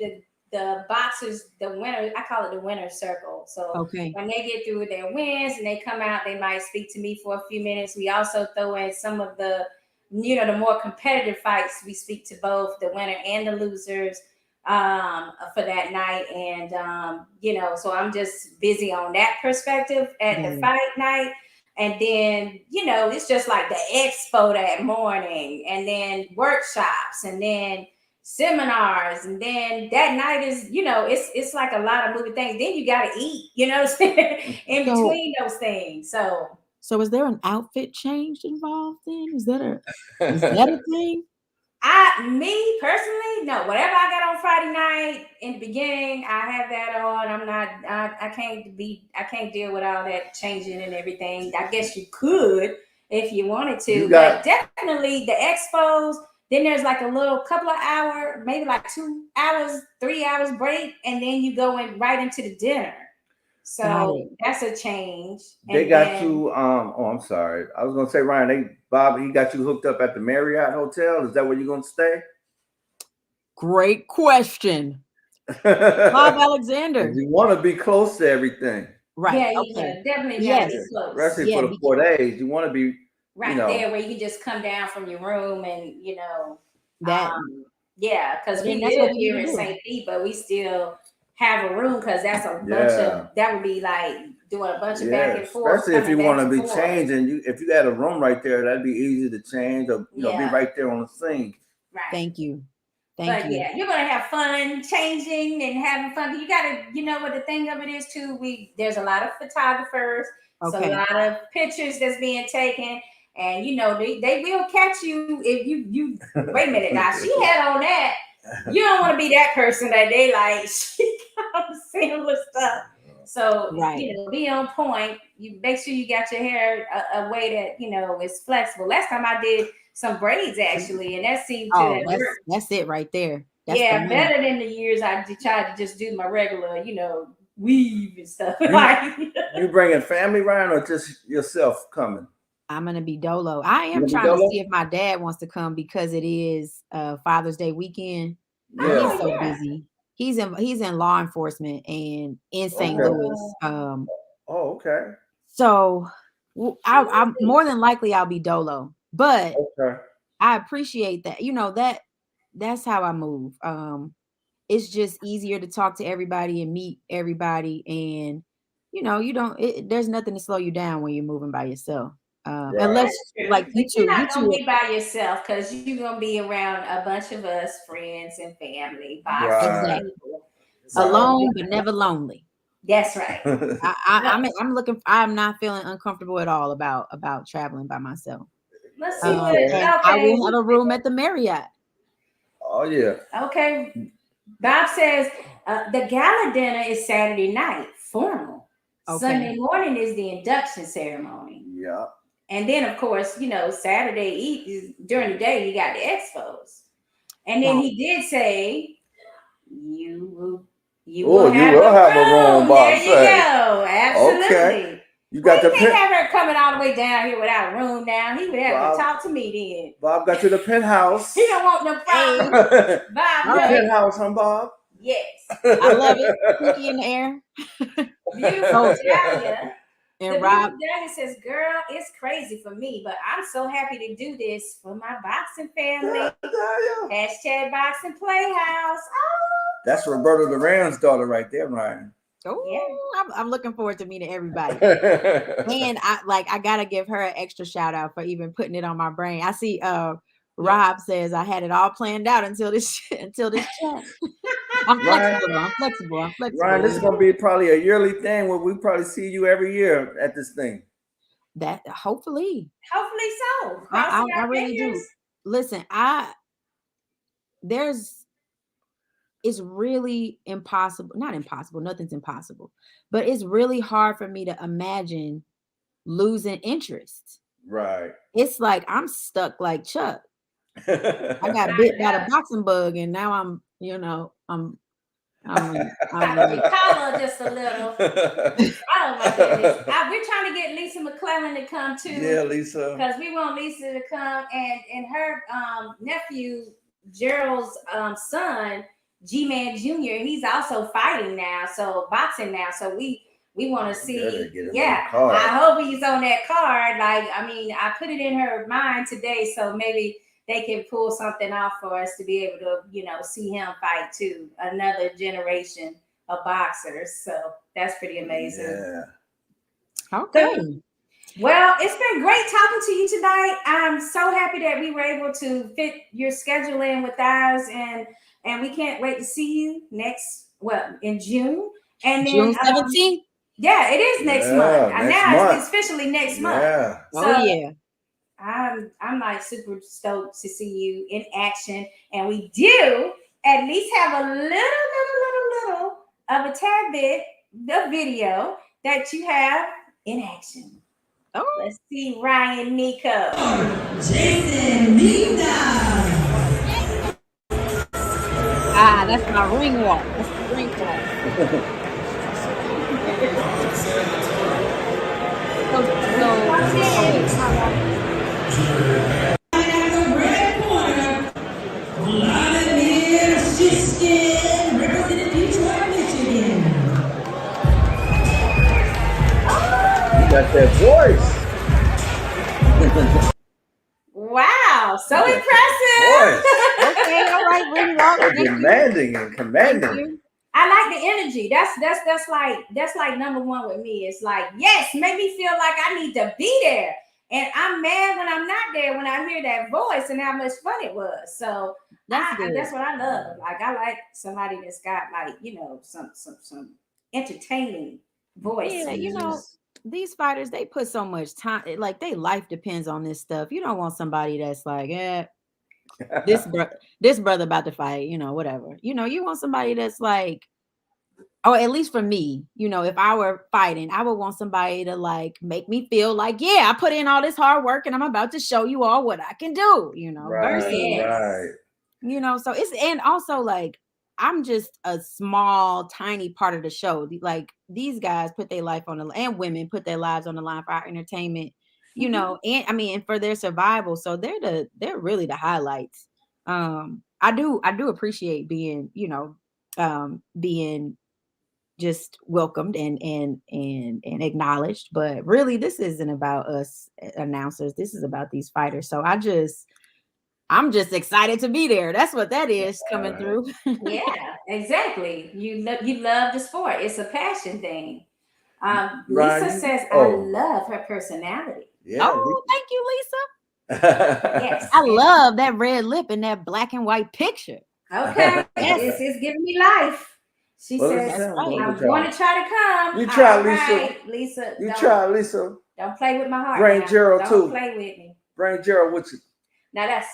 the boxers, the winner. I call it the winner circle. So Okay. when they get through with their wins and they come out, they might speak to me for a few minutes. We also throw in some of the, the more competitive fights. We speak to both the winner and the losers for that night, and so I'm just busy on that perspective at the fight night. And then, it's just like the expo that morning, and then workshops, and then seminars, and then that night is, it's like a lot of moving things. Then you got to eat, what I'm saying, in between those things. So is there an outfit change involved then? Is that a thing? Me personally, no. Whatever I got on Friday night in the beginning, I have that on. I'm not. I can't deal with all that changing and everything. I guess you could if you wanted to, but definitely the expos. Then there's like a little couple of hour, maybe like 2 hours, 3 hours break, and then you go right into the dinner. So that's a change. They got you. Oh, I'm sorry. I was gonna say, Ryan. Bob, he got you hooked up at the Marriott Hotel. Is that where you're gonna stay? Great question, Bob Alexander. You want to be close to everything, right? Yeah, okay. Definitely. Yes, close. Especially for the 4 days. You want to be right there where you can just come down from your room and that. Yeah, because we live here in St. Pete, but we still have a room because that's a bunch of, that would be like doing a bunch of back and forth. Especially if you want to be changing, if you had a room right there, that'd be easy to change or be right there on the scene. Right. Thank you. But yeah, you're gonna have fun changing and having fun. You gotta, what the thing of it is too. There's a lot of photographers, so a lot of pictures that's being taken, and they will catch you if you wait a minute now. She had on that. You don't want to be that person that they like. She got similar stuff. So be on point. You make sure you got your hair a way that is flexible. Last time I did some braids actually, and that seemed to work. That's it right there. That's better than the years I tried to just do my regular, weave and stuff. You bringing family, Ryan, or just yourself coming? I'm gonna be dolo. I am trying to see if my dad wants to come because it is Father's Day weekend. Yeah. He's so busy. He's in law enforcement and in St. Louis. Okay. So I'm more than likely I'll be dolo, but I appreciate that. That's how I move. It's just easier to talk to everybody and meet everybody, and there's nothing to slow you down when you're moving by yourself. Unless like you're not gonna be by yourself because you're gonna be around a bunch of us friends and family. Exactly. Alone but never lonely. That's right. I'm not feeling uncomfortable at all about traveling by myself. Let's see I will have a room at the Marriott. Oh yeah. Okay. Bob says the gala dinner is Saturday night, formal. Sunday morning is the induction ceremony. Yeah. And then, of course, Saturday during the day, you got the expos. And then he did say, you will have a room. Bob there you go. Absolutely. Okay. You got can't have her coming all the way down here without a room now. He would have to talk to me then. Bob got you the penthouse. He don't want no problem. Bob, the penthouse, huh, Bob? Yes. I love it. Cookie in the air. Beautiful Dahlia. And Rob Dahlia says, girl, it's crazy for me, but I'm so happy to do this for my boxing family. Hashtag boxing playhouse. Oh. That's Roberto Duran's daughter right there, Ryan. Oh, yeah. I'm looking forward to meeting everybody. And I gotta give her an extra shout out for even putting it on my brain. I see Rob says I had it all planned out until this chat. I'm flexible. Ryan, this is gonna be probably a yearly thing where we probably see you every year at this thing. That hopefully so. I really do. Listen, it's really impossible. Not impossible. Nothing's impossible. But it's really hard for me to imagine losing interest. Right. It's like I'm stuck like Chuck. I got bit by the boxing bug, and now I'm collar just a little. Oh my goodness. We're trying to get Lisa McClellan to come too. Yeah, Lisa. Because we want Lisa to come, and her nephew Gerald's son, G-Man Jr., he's also fighting now, so boxing now. So we want to see. Yeah, I hope he's on that card. I put it in her mind today, so maybe they can pull something off for us to be able to, see him fight too. Another generation of boxers. So that's pretty amazing. Yeah. Okay. Well, it's been great talking to you tonight. I'm so happy that we were able to fit your schedule in with ours, and we can't wait to see you in June. And then June 17th? Yeah, it is next month. Now it's officially next month. Yeah. So, I'm like super stoked to see you in action, and we do at least have a little of a tad bit the video that you have in action. Oh, Let's see Rhyan Neco. Jason Nina. that's my ring walk. That's the ring walk. At the red corner, Vladimir Shishkin, representing Detroit, Michigan. You got that voice. Wow, so You got impressive. that Okay, all right, ring walk. voice. So Thank you. demanding and Thank commanding. you. I like the energy. That's like number one with me. It's like, yes, make me feel like I need to be there. And I'm mad when I'm not there when I hear that voice and how much fun it was. So That's good. that's what I love. Like I like somebody that's got like, some entertaining voice. Yeah, these fighters, they put so much time, like their life depends on this stuff. You don't want somebody that's like, this brother about to fight, whatever. You want somebody that's like, or at least for me, if I were fighting, I would want somebody to like make me feel like, yeah, I put in all this hard work and I'm about to show you all what I can do, versus, Yes. so it's, and also like, I'm just a small, tiny part of the show. Like these guys put their life on the, and women put their lives on the line for our entertainment, and I mean, and for their survival. So they're really the highlights. I do appreciate being, being just welcomed and acknowledged, but really this isn't about us announcers. This is about these fighters. So I'm just excited to be there. That's what that is coming through. Yeah, exactly. You love the sport. It's a passion thing. Lisa Ryan, says, I love her personality. Yeah. Oh, thank you, Lisa. Yes. I love that red lip and that black and white picture. Okay. Yes. It's giving me life. She says, That's I'm right. going to try to come. You try, All Lisa. right, Lisa. You try, Lisa. Don't play with my heart. Bring now. Gerald Don't too. play with me. Bring Gerald with you. Now that's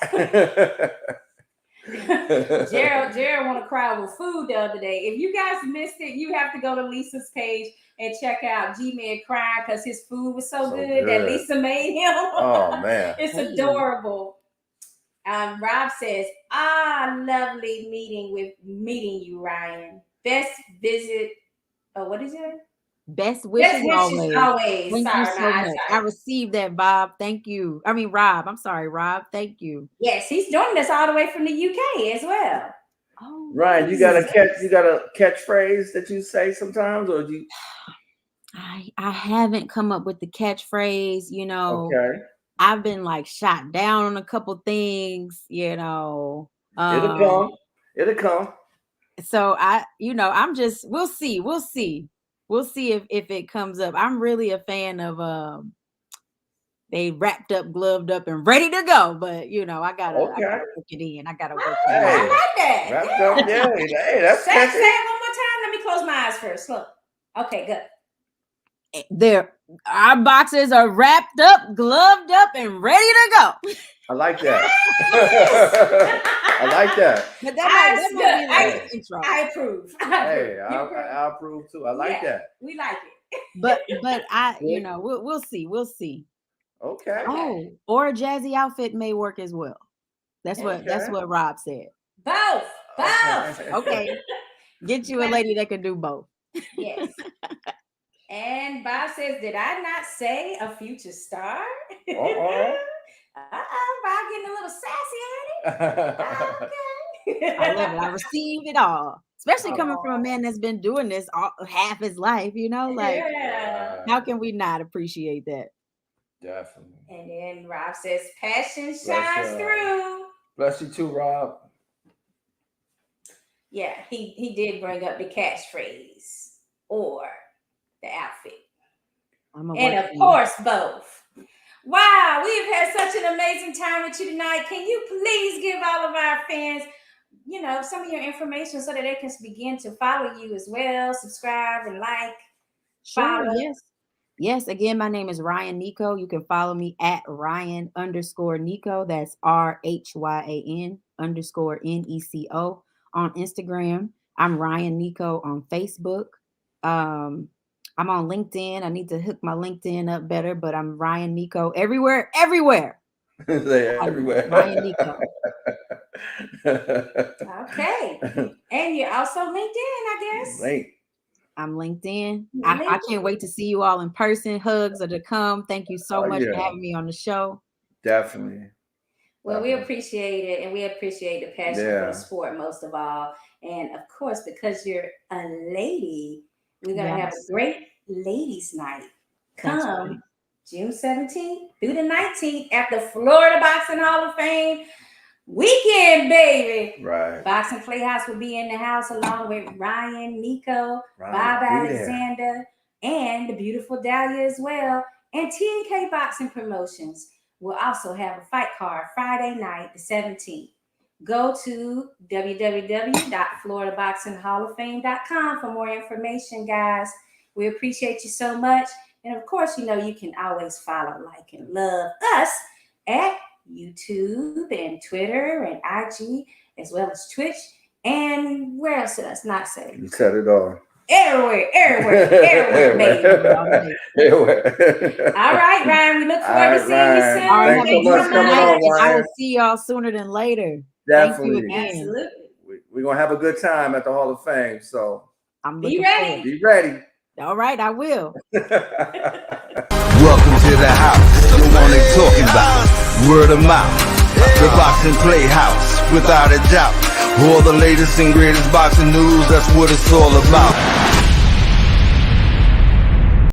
Gerald want to cry over food the other day. If you guys missed it, you have to go to Lisa's page and check out G-Man crying because his food was so good that Lisa made him. Oh man, it's adorable. Rob says, lovely meeting you, Ryan. Best visit. Oh, what is it? Best wishes always. Thank Sorry, you so much. I received that, Bob. Thank you. I mean, Rob. I'm sorry, Rob. Thank you. Yes, he's joining us all the way from the UK as well. Oh, Ryan, you got a catchphrase that you say sometimes, or do you? I haven't come up with the catchphrase. Okay. I've been like shot down on a couple things. It'll come. It'll come. So I'm just. We'll see. We'll see if it comes up. I'm really a fan of they wrapped up, gloved up, and ready to go. But I gotta work it in. I gotta work it in. I like that. Wrapped up, yeah. Hey, that's say it one more time. Let me close my eyes first. Look. Okay, good. Our boxes are wrapped up, gloved up, and ready to go. I like that. I like that. But that might be like intro. I approve. Hey, I approve too. I like that. We like it. But we'll see. We'll see. Okay. Oh, or a jazzy outfit may work as well. That's what Rob said. Both. Okay. Get you a lady that can do both. Yes. And Bob says, did I not say a future star? Bob getting a little sassy, honey. Okay. I love it. I received it all. Especially coming from a man that's been doing this half his life, how can we not appreciate that? Definitely. And then Rob says, passion shines through. Bless you too, Rob. Yeah, he did bring up the catchphrase or the outfit. And of course, both. Wow, we've had such an amazing time with you tonight. Can you please give all of our fans, some of your information so that they can begin to follow you as well, subscribe and like. Sure, yes. Yes, again, my name is Rhyan Neco. You can follow me at Rhyan_Neco. That's RHYAN_NECO on Instagram. I'm Rhyan Neco on Facebook. I'm on LinkedIn. I need to hook my LinkedIn up better, but I'm Rhyan Neco everywhere. Everywhere. Rhyan Neco. Okay. And you're also LinkedIn, I guess. I'm LinkedIn. I can't wait to see you all in person. Hugs are to come. Thank you so much for having me on the show. Definitely. Well, we appreciate it, and we appreciate the passion for the sport most of all. And of course, because you're a lady, we're going to have a great ladies' night. Come June 17th through the 19th at the Florida Boxing Hall of Fame weekend, baby. Right. Boxing PlayHouse will be in the house along with Rhyan Neco, Bob Alexander, and the beautiful Dahlia as well. And TNK Boxing Promotions will also have a fight card Friday night, the 17th. Go to www.floridaboxinghalloffame.com for more information, guys. We appreciate you so much. And of course, you know, you can always follow, like, and love us at YouTube and Twitter and IG, as well as Twitch. And where else did I not say? You said it all. Everywhere, baby. All right, Ryan. We look forward to seeing you soon. Thanks so much for coming on, Ryan. I will see y'all sooner than later. Definitely. Thank you again. Absolutely. We're going to have a good time at the Hall of Fame. So be ready. Be ready. All right, I will. Welcome to the house, the one they talking about. Word of mouth, the Boxing PlayHouse, without a doubt. All the latest and greatest boxing news, that's what it's all about.